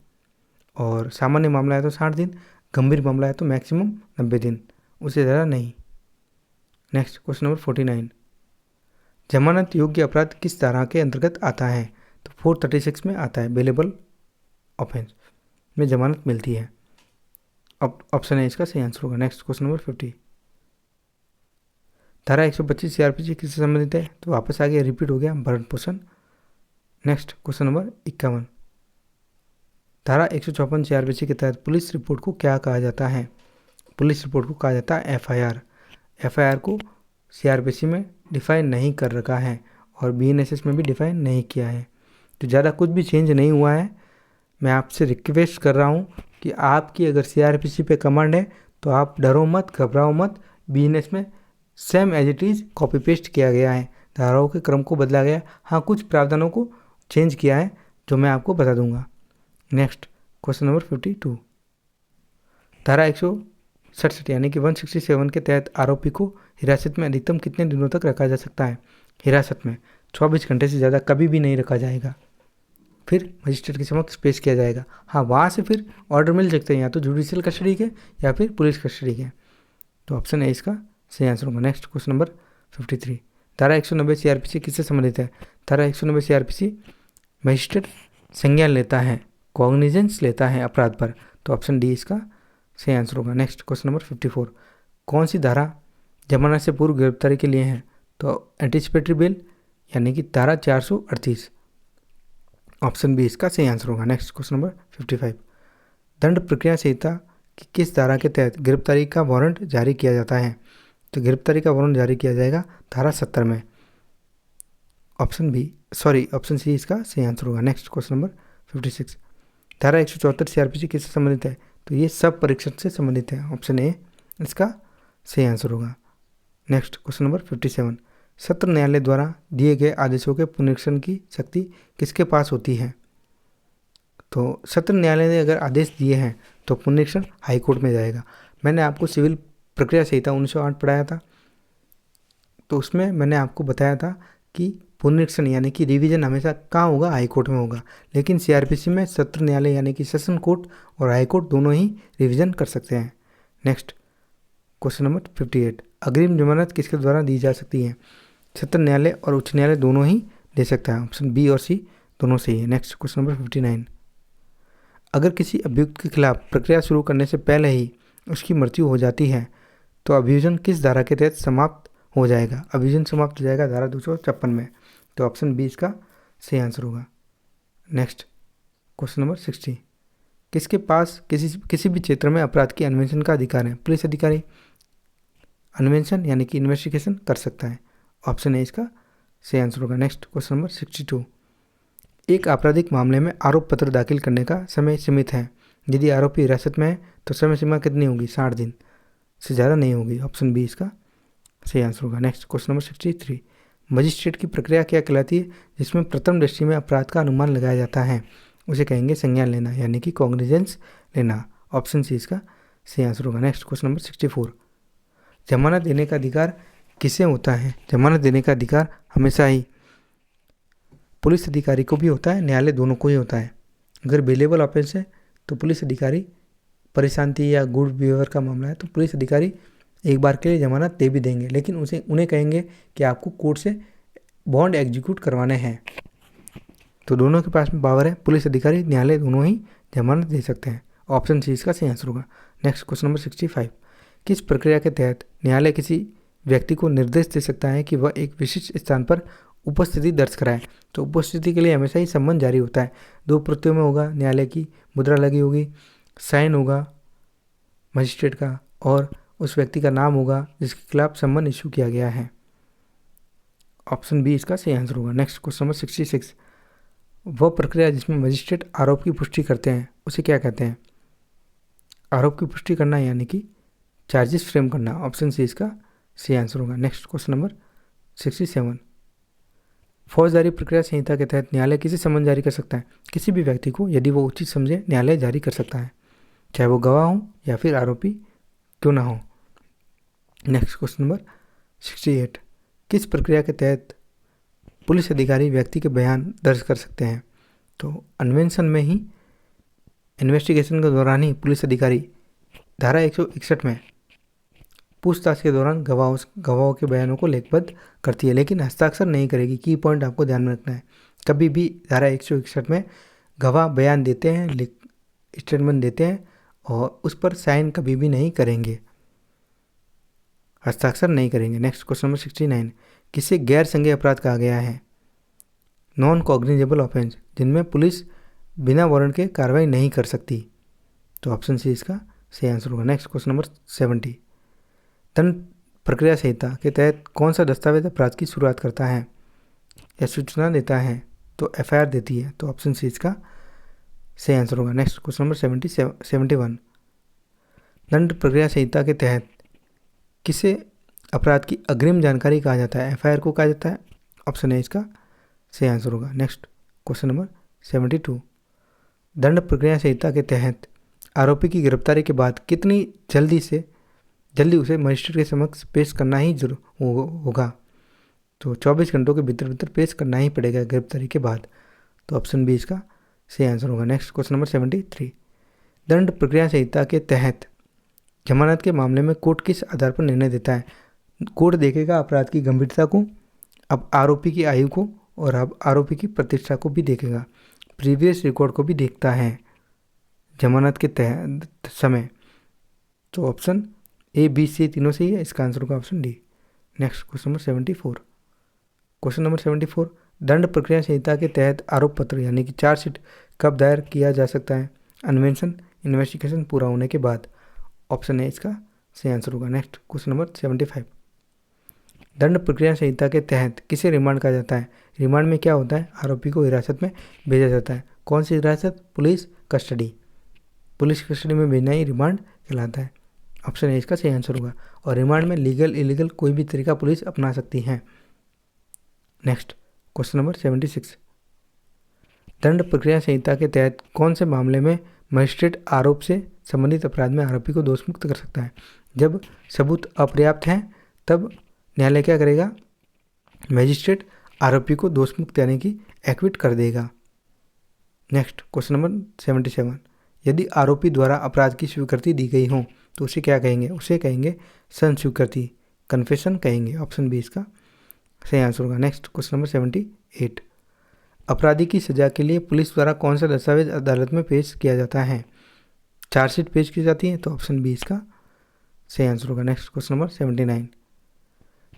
और सामान्य मामला है तो 60 दिन, गंभीर मामला है तो मैक्सिमम 90 दिन, उससे ज़्यादा नहीं। नेक्स्ट क्वेश्चन नंबर 49, जमानत योग्य अपराध किस धारा के अंतर्गत आता है? तो 436 में आता है, बेलेबल ऑफेंस में जमानत मिलती है। ऑप्शन है इसका सही आंसर होगा। नेक्स्ट क्वेश्चन नंबर 50, धारा 125 सीआरपीसी किससे संबंधित है? तो वापस आ गया, रिपीट हो गया, भरण पोषण। नेक्स्ट क्वेश्चन नंबर 51, धारा 154 सीआरपीसी के तहत पुलिस रिपोर्ट को क्या कहा जाता है? पुलिस रिपोर्ट को कहा जाता है एफआईआर। एफआईआर को सीआरपीसी में डिफाइन नहीं कर रखा है और बीएनएसएस में भी डिफाइन नहीं किया है, तो ज़्यादा कुछ भी चेंज नहीं हुआ है। मैं आपसे रिक्वेस्ट कर रहा हूँ कि आपकी अगर सीआरपीसी पे कमांड है तो आप डरो मत, घबराओ मत। बीएनएस में same as it is copy paste किया गया है, धाराओं के क्रम को बदला गया, हाँ कुछ प्रावधानों को चेंज किया है जो मैं आपको बता दूंगा। नेक्स्ट क्वेश्चन नंबर 52, धारा 167 यानी कि 167 के तहत आरोपी को हिरासत में अधिकतम कितने दिनों तक रखा जा सकता है? हिरासत में 24 घंटे से ज़्यादा कभी भी नहीं रखा जाएगा, फिर मजिस्ट्रेट के समक्ष पेश किया जाएगा। हाँ, वहाँ से फिर ऑर्डर मिल सकते हैं, या तो जुडिशियल कस्टडी के या फिर पुलिस कस्टडी के। तो ऑप्शन ए इसका सही आंसर होगा। नेक्स्ट क्वेश्चन नंबर 53, धारा 190 सीआरपीसी किससे संबंधित है? धारा 190 सीआरपीसी मजिस्ट्रेट संज्ञान लेता है, कॉग्निजेंस लेता है अपराध पर। तो ऑप्शन डी इसका सही आंसर होगा। नेक्स्ट क्वेश्चन नंबर 54, कौन सी धारा जमानत से पूर्व गिरफ्तारी के लिए है? तो एंटिसिपेटरी बेल यानी कि धारा 438, ऑप्शन बी इसका सही आंसर होगा। नेक्स्ट क्वेश्चन नंबर 55, दंड प्रक्रिया संहिता की किस धारा के तहत गिरफ्तारी का वारंट जारी किया जाता है? तो गिरफ्तारी का वारंट जारी किया जाएगा धारा 70 में। ऑप्शन सी इसका सही आंसर होगा। नेक्स्ट क्वेश्चन नंबर 56, धारा 174 सीआरपीसी किससे संबंधित है? तो ये सब परीक्षण से संबंधित है, ऑप्शन ए इसका सही आंसर होगा। नेक्स्ट क्वेश्चन नंबर 57, सत्र न्यायालय द्वारा दिए गए आदेशों के पुनरीक्षण की शक्ति किसके पास होती है? तो सत्र न्यायालय ने अगर आदेश दिए हैं तो पुनरीक्षण हाई कोर्ट में जाएगा। मैंने आपको सिविल प्रक्रिया संहिता 1908 पढ़ाया था, तो उसमें मैंने आपको बताया था कि पुनरीक्षण यानी कि रिवीजन हमेशा कहाँ होगा, हाई कोर्ट में होगा। लेकिन सीआरपीसी में सत्र न्यायालय यानी कि सेशन कोर्ट और हाई कोर्ट दोनों ही रिवीजन कर सकते हैं। नेक्स्ट क्वेश्चन नंबर 58, अग्रिम जमानत किसके द्वारा दी जा सकती है? सत्र न्यायालय और उच्च न्यायालय दोनों ही दे सकता है। ऑप्शन बी और सी दोनों सही है। नेक्स्ट क्वेश्चन नंबर 59, अगर किसी अभियुक्त के खिलाफ प्रक्रिया शुरू करने से पहले ही उसकी मृत्यु हो जाती है तो अभियोजन किस धारा के तहत समाप्त हो जाएगा? अभियोजन समाप्त हो जाएगा धारा 256 में। तो ऑप्शन बी इसका सही आंसर होगा। नेक्स्ट क्वेश्चन नंबर 60, किसके पास किसी भी क्षेत्र में अपराध की अन्वेषण का अधिकार है? पुलिस अधिकारी अन्वेषण यानी कि इन्वेस्टिगेशन कर सकता है। ऑप्शन ए इसका सही आंसर होगा। नेक्स्ट क्वेश्चन नंबर 62, एक आपराधिक मामले में आरोप पत्र दाखिल करने का समय सीमित है। यदि आरोपी हिरासत में है तो समय सीमा कितनी होगी? 60 दिन से ज़्यादा नहीं होगी। ऑप्शन बी इसका सही आंसर होगा। नेक्स्ट क्वेश्चन नंबर 63, मजिस्ट्रेट की प्रक्रिया क्या कहलाती है जिसमें प्रथम दृष्टि में अपराध का अनुमान लगाया जाता है? उसे कहेंगे संज्ञान लेना यानी कि कॉग्निजेंस लेना। ऑप्शन सी इसका सही आंसर होगा। नेक्स्ट क्वेश्चन नंबर 64, जमानत देने का अधिकार किसे होता है? जमानत देने का अधिकार हमेशा ही पुलिस अधिकारी को भी होता है, न्यायालय दोनों को ही होता है। अगर बेलेबल ऑफेंस है तो पुलिस अधिकारी, परिशांति या गुड बिहेवियर का मामला है तो पुलिस अधिकारी एक बार के लिए जमानत दे भी देंगे, लेकिन उन्हें कहेंगे कि आपको कोर्ट से बॉन्ड एग्जीक्यूट करवाने हैं। तो दोनों के पास में पावर है, पुलिस अधिकारी, न्यायालय दोनों ही जमानत दे सकते हैं। ऑप्शन सी इसका सही आंसर होगा। नेक्स्ट क्वेश्चन नंबर 65, किस प्रक्रिया के तहत न्यायालय किसी व्यक्ति को निर्देश दे सकता है कि वह एक विशिष्ट स्थान पर उपस्थिति दर्ज कराए? तो उपस्थिति के लिए हमेशा ही सम्मन जारी होता है। 2 प्रतियों में होगा, न्यायालय की मुद्रा लगी होगी, साइन होगा मजिस्ट्रेट का और उस व्यक्ति का नाम होगा जिसके खिलाफ सम्मन इशू किया गया है। ऑप्शन बी इसका सही आंसर होगा। नेक्स्ट क्वेश्चन नंबर 66, वह प्रक्रिया जिसमें मजिस्ट्रेट आरोप की पुष्टि करते हैं उसे क्या कहते हैं? आरोप की पुष्टि करना यानी कि चार्जेस फ्रेम करना। ऑप्शन सी इसका सही आंसर होगा। नेक्स्ट क्वेश्चन नंबर 67, फौजदारी प्रक्रिया संहिता के तहत न्यायालय किसे सम्मन जारी कर सकता है? किसी भी व्यक्ति को यदि वो उचित समझे न्यायालय जारी कर सकता है, चाहे वो गवाह हो या फिर आरोपी क्यों ना हो। नेक्स्ट क्वेश्चन नंबर 68, किस प्रक्रिया के तहत पुलिस अधिकारी व्यक्ति के बयान दर्ज कर सकते हैं? तो अन्वेषण में ही, इन्वेस्टिगेशन के दौरान ही पुलिस अधिकारी धारा 161 में पूछताछ के दौरान गवाहों के बयानों को लेखबद्ध करती है, लेकिन हस्ताक्षर नहीं करेगी। की पॉइंट आपको ध्यान में रखना है, कभी भी धारा 161 में गवाह बयान देते हैं, स्टेटमेंट देते हैं और उस पर साइन कभी भी नहीं करेंगे, हस्ताक्षर नहीं करेंगे। नेक्स्ट क्वेश्चन नंबर 69, किसे गैर संज्ञेय अपराध कहा गया है? नॉन कॉग्निजेबल ऑफेंस, जिनमें पुलिस बिना वारंट के कार्रवाई नहीं कर सकती। तो ऑप्शन सी इसका सही आंसर होगा। नेक्स्ट क्वेश्चन नंबर 70, दंड प्रक्रिया संहिता के तहत कौन सा दस्तावेज अपराध की शुरुआत करता है या सूचना देता है? तो एफआईआर देती है। तो ऑप्शन सी इसका सही आंसर होगा। नेक्स्ट क्वेश्चन नंबर 71, दंड प्रक्रिया संहिता के तहत किसे अपराध की अग्रिम जानकारी कहा जाता है? एफआईआर को कहा जाता है। ऑप्शन ए इसका सही आंसर होगा। नेक्स्ट क्वेश्चन नंबर 72, दंड प्रक्रिया संहिता के तहत आरोपी की गिरफ्तारी के बाद कितनी जल्दी उसे मजिस्ट्रेट के समक्ष पेश करना ही होगा? तो 24 घंटों के भीतर पेश करना ही पड़ेगा गिरफ्तारी के बाद। तो ऑप्शन बी इसका सही आंसर होगा। नेक्स्ट क्वेश्चन नंबर 73, दंड प्रक्रिया संहिता के तहत जमानत के मामले में कोर्ट किस आधार पर निर्णय देता है? कोर्ट देखेगा अपराध की गंभीरता को, अब आरोपी की आयु को और अब आरोपी की प्रतिष्ठा को भी देखेगा, प्रीवियस रिकॉर्ड को भी देखता है जमानत के तहत समय। तो ऑप्शन ए, बी, सी तीनों सही है, इसका आंसर होगा option D. Next question number 74, question number 74, दंड प्रक्रिया संहिता के तहत आरोप पत्र यानी कि चार्जशीट कब दायर किया जा सकता है? अन्वेषण इन्वेस्टिगेशन पूरा होने के बाद। ऑप्शन ए इसका सही आंसर होगा। नेक्स्ट क्वेश्चन नंबर 75, दंड प्रक्रिया संहिता के तहत किसे रिमांड कहा जाता है? रिमांड में क्या होता है? आरोपी को हिरासत में भेजा जाता है। कौन सी हिरासत? Police custody. पुलिस कस्टडी में भेजना ही रिमांड कहलाता है। ऑप्शन ए इसका सही आंसर होगा। और रिमांड में लीगल इलीगल कोई भी तरीका पुलिस अपना सकती है। नेक्स्ट क्वेश्चन नंबर 76, दंड प्रक्रिया संहिता के तहत कौन से मामले में मजिस्ट्रेट आरोप से संबंधित अपराध में आरोपी को दोषमुक्त कर सकता है? जब सबूत अपर्याप्त हैं तब न्यायालय क्या करेगा, मजिस्ट्रेट आरोपी को दोषमुक्त यानी कि एक्विट कर देगा। नेक्स्ट क्वेश्चन नंबर 77, यदि आरोपी द्वारा अपराध की स्वीकृति दी गई हो तो उसे क्या कहेंगे, उसे कहेंगे संस्वीकृति, कन्फेशन कहेंगे। ऑप्शन बी इसका सही आंसर होगा। नेक्स्ट क्वेश्चन नंबर 78, अपराधी की सजा के लिए पुलिस द्वारा कौन सा दस्तावेज अदालत में पेश किया जाता है, चार्जशीट पेश की जाती है, तो ऑप्शन बी इसका सही आंसर होगा। नेक्स्ट क्वेश्चन नंबर 79,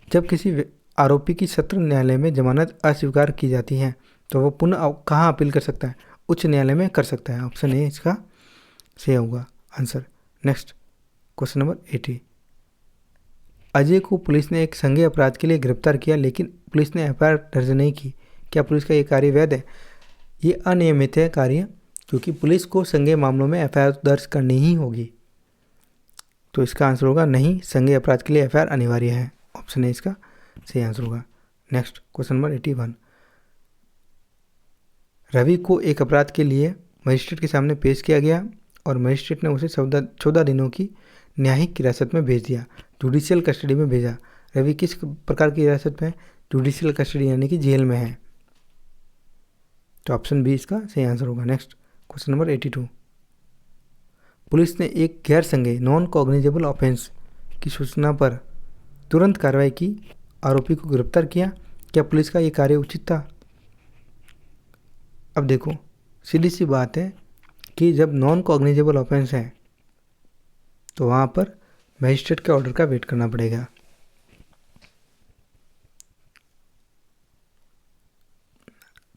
जब किसी आरोपी की सत्र न्यायालय में जमानत अस्वीकार की जाती है तो वह पुनः कहाँ अपील कर सकता है, उच्च न्यायालय में कर सकता है। ऑप्शन ए इसका सही होगा answer. Next question number 80, Ajay को पुलिस ने एक संज्ञेय अपराध के लिए गिरफ्तार किया लेकिन पुलिस ने एफआईआर दर्ज नहीं की, क्या पुलिस का ये कार्य वैध है? ये अनियमित है कार्य, क्योंकि पुलिस को संज्ञेय मामलों में एफआईआर दर्ज करनी ही होगी। तो इसका आंसर होगा नहीं, संज्ञेय अपराध के लिए एफआईआर अनिवार्य है। ऑप्शन ए इसका सही आंसर होगा। नेक्स्ट क्वेश्चन नंबर 81, रवि को एक अपराध के लिए मजिस्ट्रेट के सामने पेश किया गया और मजिस्ट्रेट ने उसे 14 दिनों की न्यायिक हिरासत में भेज दिया, जुडिशियल कस्टडी में भेजा। रवि किस प्रकार की हिरासत में है, जुडिशियल कस्टडी यानी कि जेल में है। तो ऑप्शन बी इसका सही आंसर होगा। नेक्स्ट क्वेश्चन नंबर 82, पुलिस ने एक गैर संज्ञेय नॉन कॉग्निजेबल ऑफेंस की सूचना पर तुरंत कार्रवाई की, आरोपी को गिरफ्तार किया, क्या पुलिस का ये कार्य उचित था? अब देखो सीधी सी बात है कि जब नॉन कॉग्निजेबल ऑफेंस है तो वहाँ पर मजिस्ट्रेट के ऑर्डर का वेट करना पड़ेगा।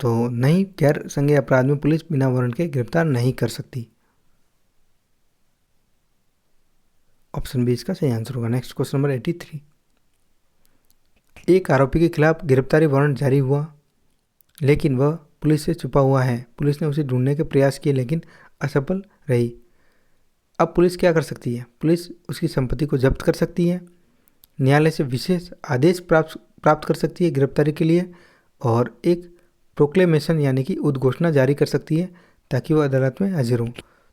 तो नहीं, गैर संज्ञेय अपराध में पुलिस बिना वारंट के गिरफ्तार नहीं कर सकती। ऑप्शन बी इसका सही आंसर होगा। नेक्स्ट क्वेश्चन नंबर 83, एक आरोपी के खिलाफ गिरफ्तारी वारंट जारी हुआ लेकिन वह पुलिस से छुपा हुआ है, पुलिस ने उसे ढूंढने के प्रयास किए लेकिन असफल रही। अब पुलिस क्या कर सकती है, पुलिस उसकी संपत्ति को जब्त कर सकती है, न्यायालय से विशेष आदेश प्राप्त कर सकती है गिरफ्तारी के लिए, और एक प्रोक्लेमेशन यानी कि उद्घोषणा जारी कर सकती है ताकि वह अदालत में हाजिर हो।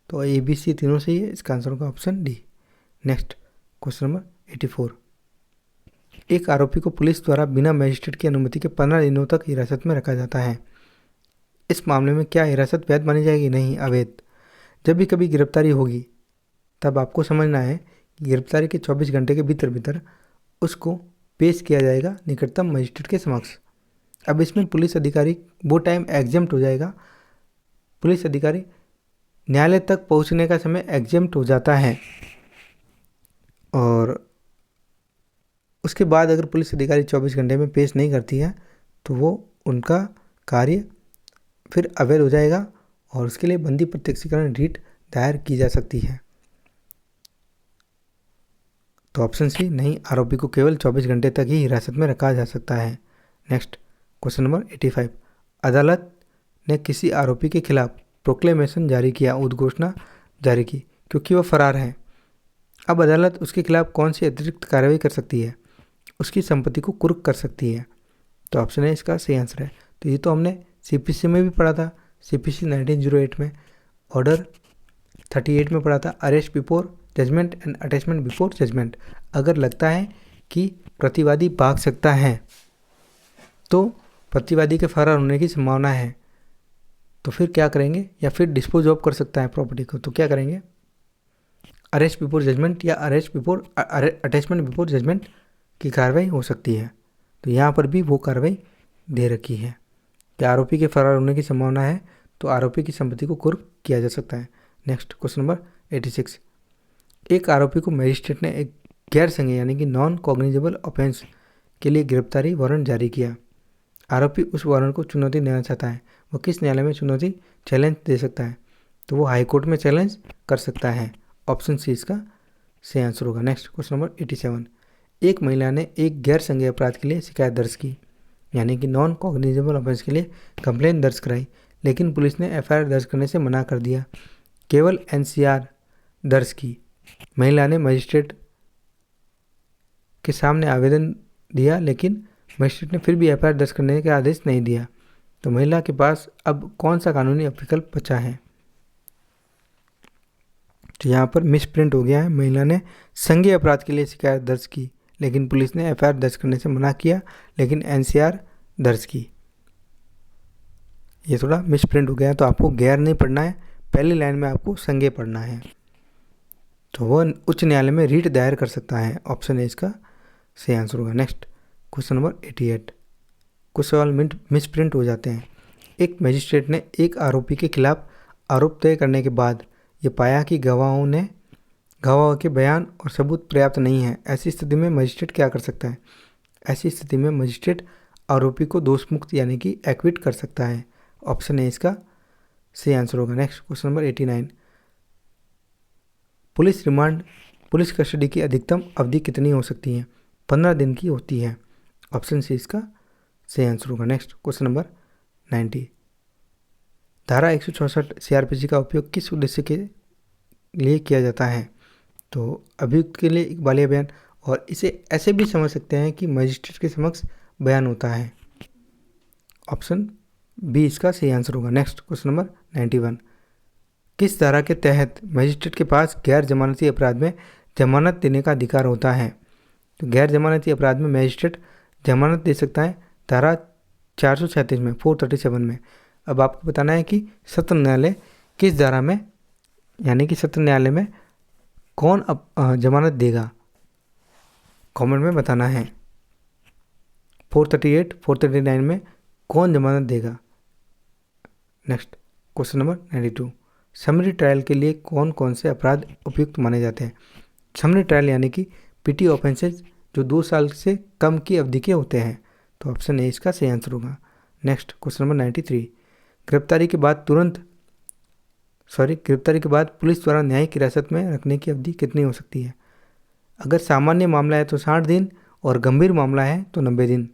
तो ए बी सी तीनों सही है, इसका आंसर होगा option D. Next question number 84, एक आरोपी को पुलिस द्वारा बिना मजिस्ट्रेट की अनुमति के 15 दिनों तक हिरासत में रखा जाता है। इस मामले में क्या हिरासत वैध मानी जाएगी? नहीं, अवैध। जब भी कभी गिरफ्तारी होगी तब आपको समझना है कि गिरफ्तारी के 24 घंटे के भीतर भीतर उसको पेश किया जाएगा निकटतम मजिस्ट्रेट के समक्ष। अब इसमें पुलिस अधिकारी वो टाइम एग्जेम्प्ट हो जाएगा, पुलिस अधिकारी न्यायालय तक पहुंचने का समय एग्जेम्प्ट हो जाता है, और उसके बाद अगर पुलिस अधिकारी 24 घंटे में पेश नहीं करती है तो वो उनका कार्य फिर अवैध हो जाएगा और उसके लिए बंदी प्रत्यक्षीकरण रीट दायर की जा सकती है। तो ऑप्शन सी नहीं, आरोपी को केवल 24 घंटे तक ही हिरासत में रखा जा सकता है। नेक्स्ट क्वेश्चन नंबर 85, अदालत ने किसी आरोपी के खिलाफ प्रोक्लेमेशन जारी किया, उद्घोषणा जारी की, क्योंकि वह फरार है। अब अदालत उसके खिलाफ कौन सी अतिरिक्त कार्रवाई कर सकती है? उसकी संपत्ति को कुर्क कर सकती है। तो ऑप्शन है इसका सही आंसर है। तो ये तो हमने सीपीसी में भी पढ़ा था, सीपीसी 1908 में, ऑर्डर 38 में पढ़ा था, arrest before judgment and attachment before judgment. अगर लगता है कि प्रतिवादी भाग सकता है तो प्रतिवादी के फरार होने की संभावना है तो फिर क्या करेंगे, या फिर डिस्पोज ऑफ कर सकता है प्रॉपर्टी को, तो क्या करेंगे, अरेस्ट बिफोर जजमेंट या arrest before attachment before judgment की कार्रवाई हो सकती है। तो यहाँ पर भी वो कार्रवाई दे रखी है कि आरोपी के फरार होने की संभावना है तो आरोपी की संपत्ति को कुर्क किया जा सकता है। नेक्स्ट क्वेश्चन नंबर 86, एक आरोपी को मजिस्ट्रेट ने एक गैर संज्ञेय यानी कि नॉन कॉग्निजेबल ऑफेंस के लिए गिरफ्तारी वारंट जारी किया। आरोपी उस वारंट को चुनौती देना चाहता है, वो किस न्यायालय में चुनौती चैलेंज दे सकता है? तो वो हाई कोर्ट में चैलेंज कर सकता है। ऑप्शन सी इसका सही आंसर होगा। नेक्स्ट क्वेश्चन नंबर 87, एक महिला ने एक गैर संज्ञेय अपराध के लिए शिकायत दर्ज की, यानी कि नॉन कॉग्निजेबल ऑफेंस के लिए कंप्लेंट दर्ज कराई, लेकिन पुलिस ने एफआईआर दर्ज करने से मना कर दिया, केवल एनसीआर दर्ज की। महिला ने मजिस्ट्रेट के सामने आवेदन दिया लेकिन मजिस्ट्रेट ने फिर भी एफआईआर दर्ज करने का आदेश नहीं दिया। तो महिला के पास अब कौन सा कानूनी विकल्प बचा है? तो यहाँ पर मिस प्रिंट हो गया है। महिला ने संज्ञेय अपराध के लिए शिकायत दर्ज की, लेकिन पुलिस ने एफआईआर दर्ज करने से मना किया, लेकिन एनसीआर दर्ज की। ये थोड़ा मिस प्रिंट हो गया है, तो आपको गैर नहीं पढ़ना है, पहली लाइन में आपको संज्ञेय पढ़ना है। तो वह उच्च न्यायालय में रीट दायर कर सकता है। ऑप्शन ए इसका सही आंसर होगा। Next question number 88। कुछ सवाल मिस प्रिंट हो जाते हैं। एक मजिस्ट्रेट ने एक आरोपी के खिलाफ आरोप तय करने के बाद ये पाया कि गवाहों के बयान और सबूत पर्याप्त नहीं है। ऐसी स्थिति में मजिस्ट्रेट क्या कर सकता है? ऐसी स्थिति में मजिस्ट्रेट आरोपी को दोषमुक्त यानी कि एक्विट कर सकता है। ऑप्शन ए इसका सही आंसर होगा। Next question number 89। Police custody की अधिकतम अवधि कितनी हो सकती है? 15 दिन की होती है। ऑप्शन सी इसका सही आंसर होगा। Next question number 90। धारा 164 सीआरपीसी का उपयोग किस उद्देश्य के लिए किया जाता है? तो अभियुक्त के लिए इकबालिया बयान, और इसे ऐसे भी समझ सकते हैं कि मजिस्ट्रेट के समक्ष बयान होता है। ऑप्शन बी इसका सही आंसर होगा। Next question number 91। किस धारा के तहत मजिस्ट्रेट के पास गैर जमानती अपराध में जमानत देने का अधिकार होता है? तो गैर जमानती अपराध में मजिस्ट्रेट जमानत दे सकता है धारा 436 में, 437 में। अब आपको बताना है कि सत्र न्यायालय किस धारा में, यानी कि सत्र न्यायालय में कौन जमानत देगा, कमेंट में बताना है। 438, 439 में कौन जमानत देगा? Next question number 92। Summary trial के लिए कौन कौन से अपराध उपयुक्त माने जाते हैं? समरी ट्रायल यानी कि पिटी ऑफेंसेज जो 2 साल से कम की अवधि के होते हैं। तो ऑप्शन ए इसका सही आंसर होगा। Next question number 93। गिरफ्तारी के बाद पुलिस द्वारा न्यायिक हिरासत में रखने की अवधि कितनी हो सकती है? अगर सामान्य मामला है तो 60 दिन और गंभीर मामला है तो 90 दिन।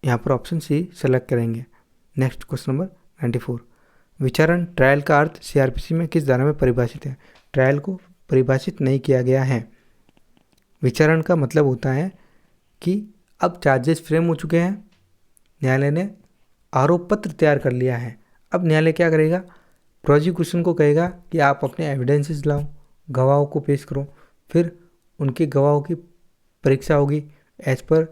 यहाँ पर ऑप्शन सी सेलेक्ट करेंगे। Next question number 94। विचारण ट्रायल का अर्थ सीआरपीसी में किस धारा में परिभाषित है? ट्रायल को परिभाषित नहीं किया गया है। विचारण का मतलब होता है कि अब चार्जेस फ्रेम हो चुके हैं, न्यायालय ने आरोप पत्र तैयार कर लिया है। अब न्यायालय क्या करेगा? प्रोसिक्यूशन को कहेगा कि आप अपने एविडेंसेस लाओ, गवाहों को पेश करो, फिर उनके गवाहों की परीक्षा होगी एज पर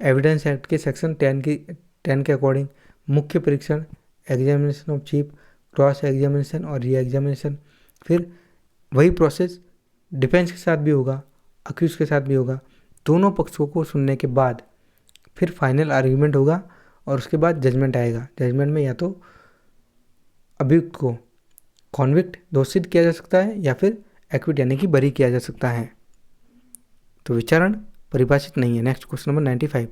एविडेंस एक्ट के सेक्शन 10 के अकॉर्डिंग। मुख्य परीक्षण, examination of chief, cross examination और री एग्जामिनेशन। फिर वही प्रोसेस डिफेंस के साथ भी होगा, अक्यूज के साथ भी होगा। दोनों पक्षों को सुनने के बाद फिर फाइनल आर्ग्यूमेंट होगा और उसके बाद जजमेंट आएगा। जजमेंट में या तो अभियुक्त को कॉन्विक्ट दोषित किया जा सकता है या फिर एक्विट यानी कि बरी किया जा सकता है। तो विचारण परिभाषित नहीं है। Next question number 95।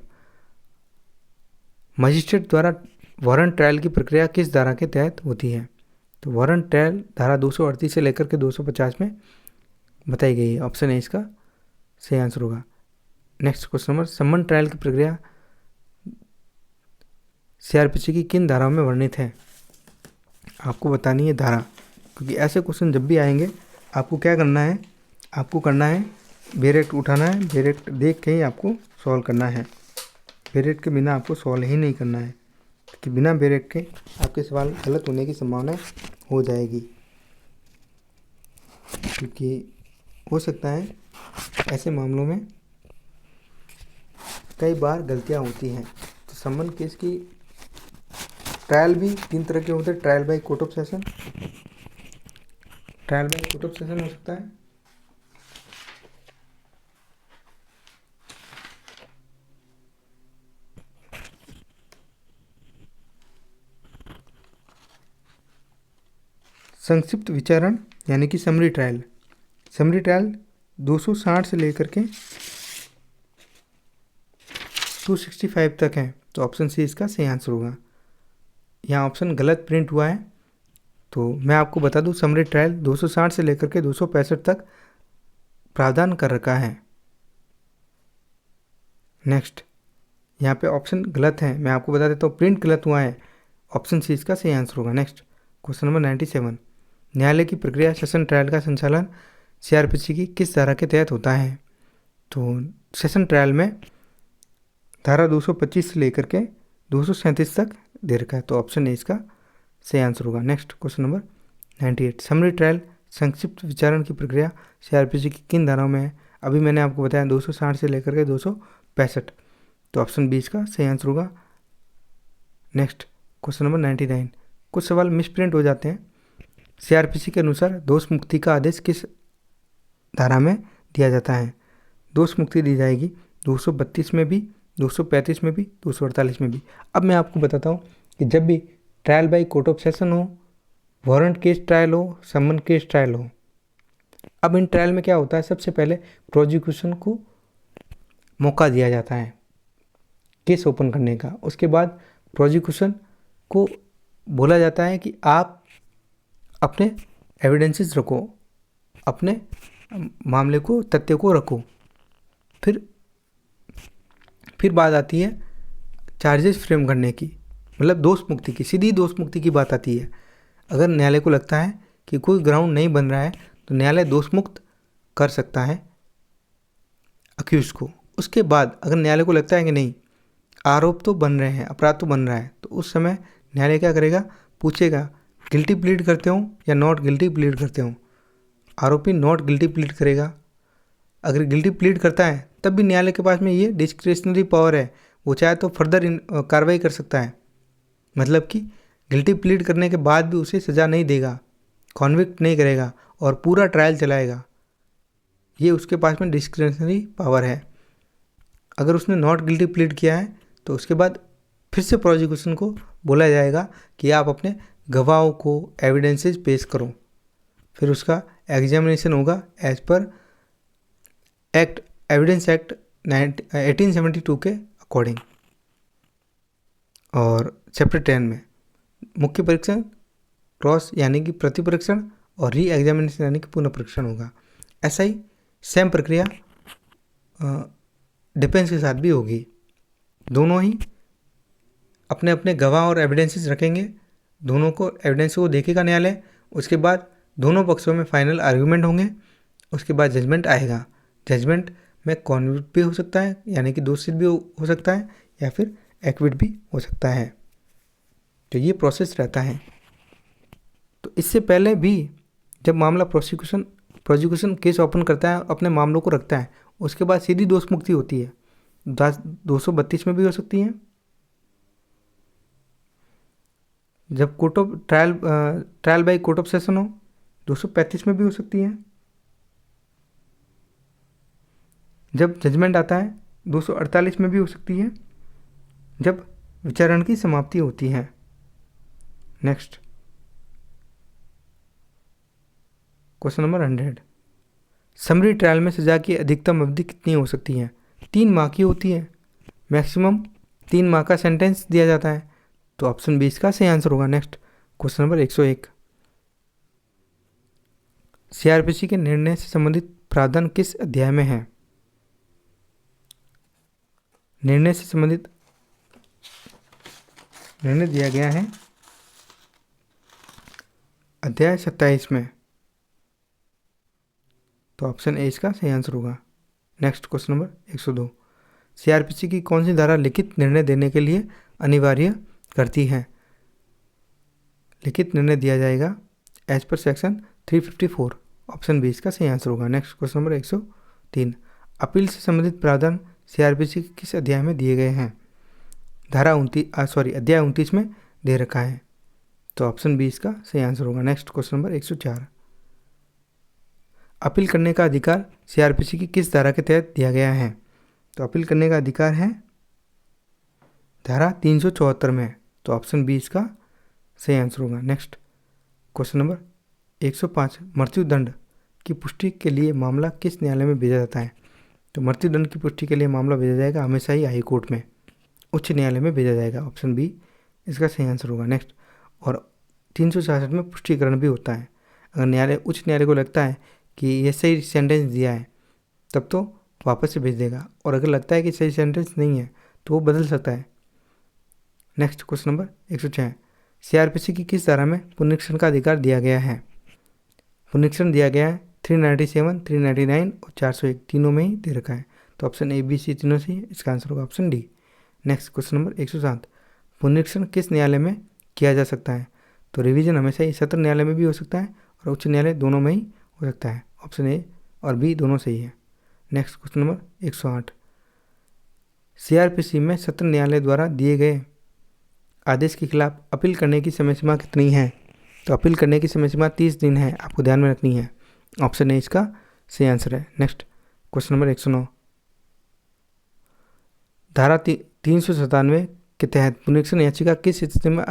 मजिस्ट्रेट द्वारा वारंट ट्रायल की प्रक्रिया किस धारा के तहत होती है? तो वारंट ट्रायल धारा 238 से लेकर के 250 में बताई गई है। ऑप्शन ए इसका सही आंसर होगा। नेक्स्ट क्वेश्चन नंबर समन ट्रायल की प्रक्रिया सीआरपीसी की किन धाराओं में वर्णित है? आपको बतानी है धारा, क्योंकि ऐसे क्वेश्चन जब भी आएंगे आपको क्या करना है, आपको करना है बेरेक्ट उठाना है, बेरेक्ट देख के ही आपको सॉल्व करना है। बेरेक्ट के बिना आपको सॉल्व ही नहीं करना है, क्योंकि बिना बेरेक्ट के आपके सवाल गलत होने की संभावना हो जाएगी। क्योंकि हो सकता है ऐसे मामलों में कई बार गलतियां होती हैं। तो समन केस की ट्रायल भी 3 तरह के होते हैं। Trial by court of session, trial by court of session हो सकता है, संक्षिप्त विचारण यानी कि समरी ट्रायल। समरी ट्रायल 260 से लेकर के 265 तक है। तो ऑप्शन सी इसका सही आंसर होगा। यहाँ ऑप्शन गलत प्रिंट हुआ है, तो मैं आपको बता दूं समरी ट्रायल 260 से लेकर के 265 तक प्रावधान कर रखा है। नेक्स्ट यहाँ पे ऑप्शन गलत है, मैं आपको बता देता हूँ, प्रिंट गलत हुआ है। ऑप्शन सी इसका सही आंसर होगा। Next question number 97। न्यायालय की प्रक्रिया सेशन ट्रायल का संचालन सीआरपीसी की किस धारा के तहत होता है? तो सेशन ट्रायल में धारा 225 से लेकर के 237 तक दे रखा है। तो ऑप्शन ए इसका सही आंसर होगा। Next question number 98। Summary trial संक्षिप्त विचारण की प्रक्रिया सीआरपीसी की किन धाराओं में है? अभी मैंने आपको बताया 260 से लेकर के 265, तो ऑप्शन 20 का सही आंसर होगा। Next question number 99। कुछ सवाल मिसप्रिंट हो जाते हैं। सीआरपीसी के अनुसार दोष मुक्ति का आदेश किस धारा में दिया जाता है? दोष मुक्ति दी जाएगी 232 में भी, 235 में भी, 248 में भी। अब मैं आपको बताता हूँ कि जब भी trial by court of session हो, वारंट केस ट्रायल हो, समन केस ट्रायल हो, अब इन ट्रायल में क्या होता है, सबसे पहले प्रोसिक्यूशन को मौका दिया जाता है केस ओपन करने का। उसके बाद प्रोसिक्यूशन को बोला जाता है कि आप अपने एविडेंसेस रखो, अपने मामले को, तथ्य को रखो। फिर बात आती है चार्जेस फ्रेम करने की, मतलब दोष मुक्ति की, सीधी दोष मुक्ति की बात आती है। अगर न्यायालय को लगता है कि कोई ग्राउंड नहीं बन रहा है तो न्यायालय दोष मुक्त कर सकता है अक्यूज को। उसके बाद अगर न्यायालय को लगता है कि नहीं, आरोप तो बन रहे हैं, अपराध तो बन रहा है, तो उस समय न्यायालय क्या करेगा, पूछेगा गिल्टी प्लीड करते हो या नॉट गिल्टी प्लीड करते हो। आरोपी नॉट गिल्टी प्लीड करेगा। अगर गिल्टी प्लीड करता है तब भी न्यायालय के पास में ये डिस्क्रिशनरी पावर है, वो चाहे तो फर्दर कार्रवाई कर सकता है। मतलब कि गिल्टी प्लीड करने के बाद भी उसे सज़ा नहीं देगा, कॉन्विक्ट नहीं करेगा और पूरा ट्रायल चलाएगा। ये उसके पास में डिस्क्रिशनरी पावर है। अगर उसने नॉट गिल्टी प्लीड किया है तो उसके बाद फिर से प्रोसिक्यूशन को बोला जाएगा कि आप अपने गवाहों को, एविडेंसेस पेश करो। फिर उसका एग्जामिनेशन होगा as per act, evidence act 1872 के अकॉर्डिंग। और चैप्टर 10 में मुख्य परीक्षण, क्रॉस यानी कि प्रति परीक्षण, और री एग्जामिनेशन यानी कि पुनः परीक्षण होगा। ऐसा ही सेम प्रक्रिया डिफेंस के साथ भी होगी। दोनों ही अपने अपने गवाह और एविडेंसेस रखेंगे, दोनों को एविडेंस को देखेगा न्यायालय। उसके बाद दोनों पक्षों में फाइनल आर्ग्यूमेंट होंगे। उसके बाद जजमेंट आएगा। जजमेंट में कॉन्विक्ट भी हो सकता है, यानी कि दोषी भी हो सकता है, या फिर एक्विट भी हो सकता है। तो ये प्रोसेस रहता है। तो इससे पहले भी जब मामला प्रोसिक्यूशन केस ओपन करता है, अपने मामलों को रखता है, उसके बाद सीधी दोष मुक्ति होती है। 232 में भी हो सकती है, जब court of trial by court of session हो, 235 में भी हो सकती है, जब जजमेंट आता है 248 में भी हो सकती है, जब विचारण की समाप्ति होती है। Next question number 100। Summary trial में सजा की अधिकतम अवधि कितनी हो सकती है? 3 माह की होती है। मैक्सिमम 3 माह का सेंटेंस दिया जाता है। तो ऑप्शन 20 का सही आंसर होगा। Next question number 101। सीआरपीसी के निर्णय से संबंधित प्रावधान किस अध्याय में है? निर्णय से संबंधित निर्णय दिया गया है अध्याय 27 में। तो ऑप्शन ए इसका सही आंसर होगा। Next question number 102। सीआरपीसी की कौन सी धारा लिखित निर्णय देने के लिए अनिवार्य करती है? लिखित निर्णय दिया जाएगा as per section 354। Option B इसका सही आंसर होगा। Next question number 103। अपील से संबंधित प्रावधान सीआरपीसी किस अध्याय में दिए गए हैं? अध्याय 29 में दे रखा है। तो ऑप्शन बी इसका सही आंसर होगा। Next question number 104। अपील करने का अधिकार सीआरपीसी की किस धारा के तहत दिया गया है? तो अपील करने का अधिकार है धारा 374 में। तो ऑप्शन बी इसका सही आंसर होगा। Next question number 105। मृत्युदंड की पुष्टि के लिए मामला किस न्यायालय में भेजा जाता है? तो मृत्युदंड की पुष्टि के लिए मामला भेजा जाएगा हमेशा ही हाई कोर्ट में, उच्च न्यायालय में भेजा जाएगा। ऑप्शन बी इसका सही आंसर होगा। नेक्स्ट, और 366 में पुष्टिकरण भी होता है। अगर उच्च न्यायालय को लगता है कि ये सही सेंटेंस दिया है तब तो वापस से भेज देगा, और अगर लगता है कि सही सेंटेंस नहीं है तो वो बदल सकता है। Next question number 106। सीआरपीसी की किस धारा में पुनरीक्षण का अधिकार दिया गया है? पुनरीक्षण दिया गया है 397, 399 और 401, तीनों में ही दे रखा है। तो ऑप्शन ए, बी, सी तीनों से इसका आंसर होगा option D. Next question number 107। पुनरीक्षण किस न्यायालय में किया जा सकता है? तो रिवीजन हमेशा ही सत्र न्यायालय में भी हो सकता है और उच्च न्यायालय, दोनों में ही हो सकता है। ऑप्शन ए और बी दोनों सही है। नेक्स्ट क्वेश्चन नंबर 108, सीआरपीसी में सत्र न्यायालय द्वारा दिए गए आदेश के खिलाफ अपील करने की समय सीमा कितनी है? तो अपील करने की समय सीमा 30 दिन है, आपको ध्यान में रखनी है। ऑप्शन ए इसका सही आंसर है। नेक्स्ट क्वेश्चन नंबर 109, धारा 397 के तहत पुनरीक्षण याचिका किस स्थिति में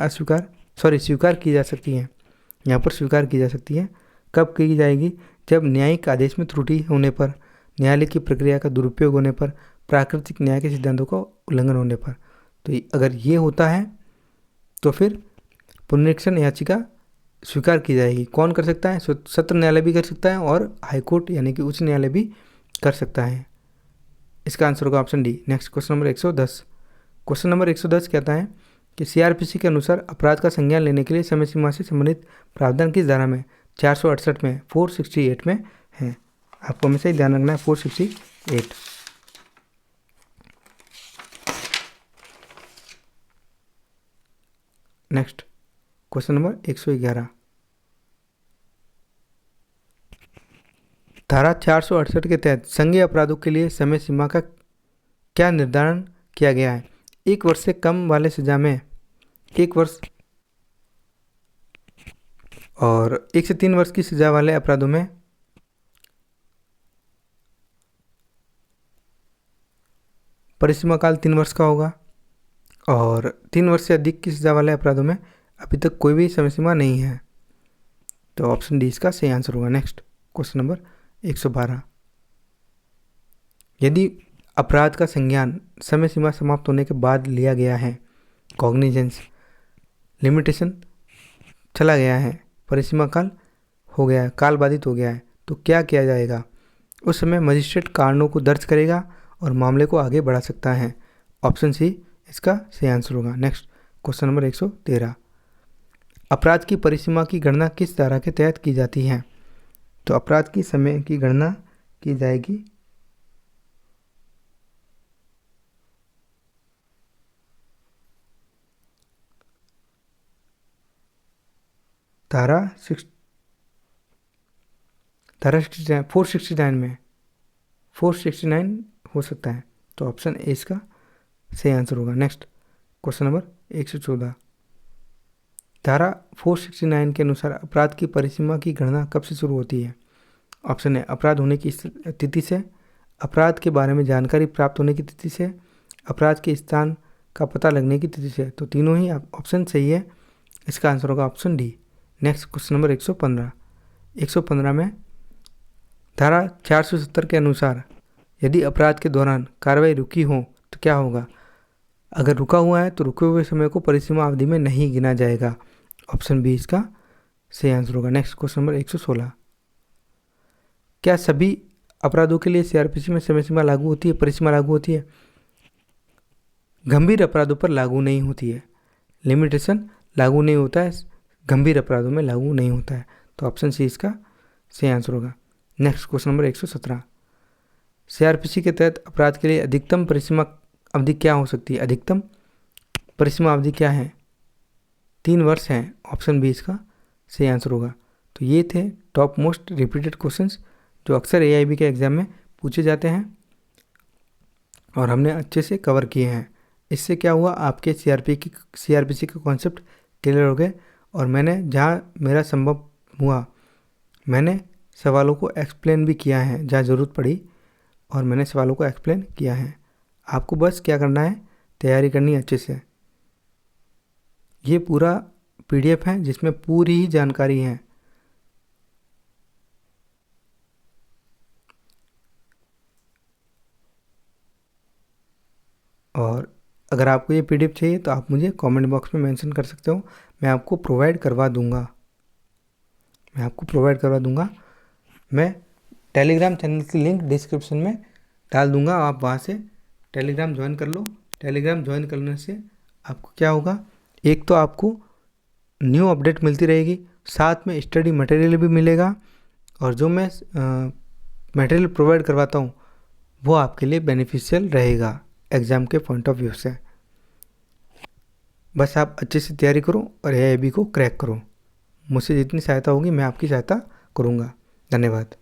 स्वीकार की जा सकती है? यहाँ पर स्वीकार की जा सकती है। कब की जाएगी? जब न्यायिक आदेश में त्रुटि होने पर, न्यायालय की प्रक्रिया का दुरुपयोग होने पर, प्राकृतिक न्याय के सिद्धांतों का उल्लंघन होने पर। तो अगर ये होता है तो फिर पुनरीक्षण याचिका स्वीकार की जाएगी। कौन कर सकता है? सत्र न्यायालय भी कर सकता है और हाईकोर्ट यानी कि उच्च न्यायालय भी कर सकता है। इसका आंसर होगा option D. Next question number 110, question number 110 कहता है कि सीआरपीसी के अनुसार अपराध का संज्ञान लेने के लिए समय सीमा से संबंधित प्रावधान किस धारा में? 468 में, 468 में है। आपको हमेशा ही ध्यान रखना है 468। नेक्स्ट क्वेश्चन नंबर 111, धारा 468 के तहत संज्ञेय अपराधों के लिए समय सीमा का क्या निर्धारण किया गया है? 1 वर्ष से कम वाले सजा में 1 वर्ष और 1 से 3 वर्ष की सजा वाले अपराधों में परिसीमा काल 3 वर्ष का होगा और 3 वर्ष से अधिक की सजा वाले अपराधों में अभी तक कोई भी समय सीमा नहीं है। तो ऑप्शन डी इसका सही आंसर होगा। नेक्स्ट क्वेश्चन नंबर 112, यदि अपराध का संज्ञान समय सीमा समाप्त होने के बाद लिया गया है, कॉग्निजेंस लिमिटेशन चला गया है, परिसीमा काल हो गया है, काल बाधित हो गया है, तो क्या किया जाएगा? उस समय मजिस्ट्रेट कारणों को दर्ज करेगा और मामले को आगे बढ़ा सकता है। ऑप्शन सी इसका सही आंसर होगा। नेक्स्ट क्वेश्चन नंबर 113, अपराध की परिसीमा की गणना किस धारा के तहत की जाती है? तो अपराध की समय की गणना की जाएगी धारा 469 में, 469 हो सकता है। तो ऑप्शन ए इसका सही आंसर होगा। नेक्स्ट क्वेश्चन नंबर 114, धारा 469 के अनुसार अपराध की परिसीमा की गणना कब से शुरू होती है? ऑप्शन है अपराध होने की तिथि से, अपराध के बारे में जानकारी प्राप्त होने की तिथि से, अपराध के स्थान का पता लगने की तिथि से। तो तीनों ही ऑप्शन सही है। इसका आंसर होगा option D. Next question number 115 में धारा 470 के अनुसार यदि अपराध के दौरान कार्रवाई रुकी हो तो क्या होगा? अगर रुका हुआ है तो रुके हुए समय को परिसीमा अवधि में नहीं गिना जाएगा। ऑप्शन बी इसका सही आंसर होगा। नेक्स्ट क्वेश्चन नंबर 116, क्या सभी अपराधों के लिए सीआरपीसी में समय सीमा लागू होती है, परिसीमा लागू होती है? गंभीर अपराधों पर लागू नहीं होती है, लिमिटेशन लागू नहीं होता है, गंभीर अपराधों में लागू नहीं होता है। तो ऑप्शन सी इसका सही आंसर होगा। नेक्स्ट क्वेश्चन नंबर 117, सीआरपीसी के तहत अपराध के लिए अधिकतम परिसीमा अवधि क्या हो सकती है? अधिकतम परिसीमा अवधि क्या है? 3 वर्ष है। ऑप्शन बी इसका सही आंसर होगा। तो ये थे टॉप मोस्ट रिपीटेड क्वेश्चंस जो अक्सर एआईबी के एग्ज़ाम में पूछे जाते हैं और हमने अच्छे से कवर किए हैं। इससे क्या हुआ, आपके सीआरपीसी के कॉन्सेप्ट क्लियर हो गए और मैंने जहाँ मेरा संभव हुआ मैंने सवालों को एक्सप्लेन भी किया है, जहाँ ज़रूरत पड़ी और मैंने सवालों को एक्सप्लेन किया है। आपको बस क्या करना है, तैयारी करनी है अच्छे से। ये पूरा पीडीएफ है जिसमें पूरी ही जानकारी है। और अगर आपको ये पीडीएफ चाहिए तो आप मुझे कमेंट बॉक्स में मेंशन कर सकते हो, मैं आपको प्रोवाइड करवा दूंगा। मैं टेलीग्राम चैनल की लिंक डिस्क्रिप्शन में डाल दूंगा, आप वहाँ से टेलीग्राम ज्वाइन कर लो। टेलीग्राम ज्वाइन करने से आपको क्या होगा, एक तो आपको न्यू अपडेट मिलती रहेगी, साथ में स्टडी मटेरियल भी मिलेगा और जो मैं मटेरियल प्रोवाइड करवाता हूँ वो आपके लिए बेनिफिशियल रहेगा एग्ज़ाम के पॉइंट ऑफ व्यू से। बस आप अच्छे से तैयारी करो और एआईबी को क्रैक करो। मुझसे जितनी सहायता होगी मैं आपकी सहायता करूँगा। धन्यवाद।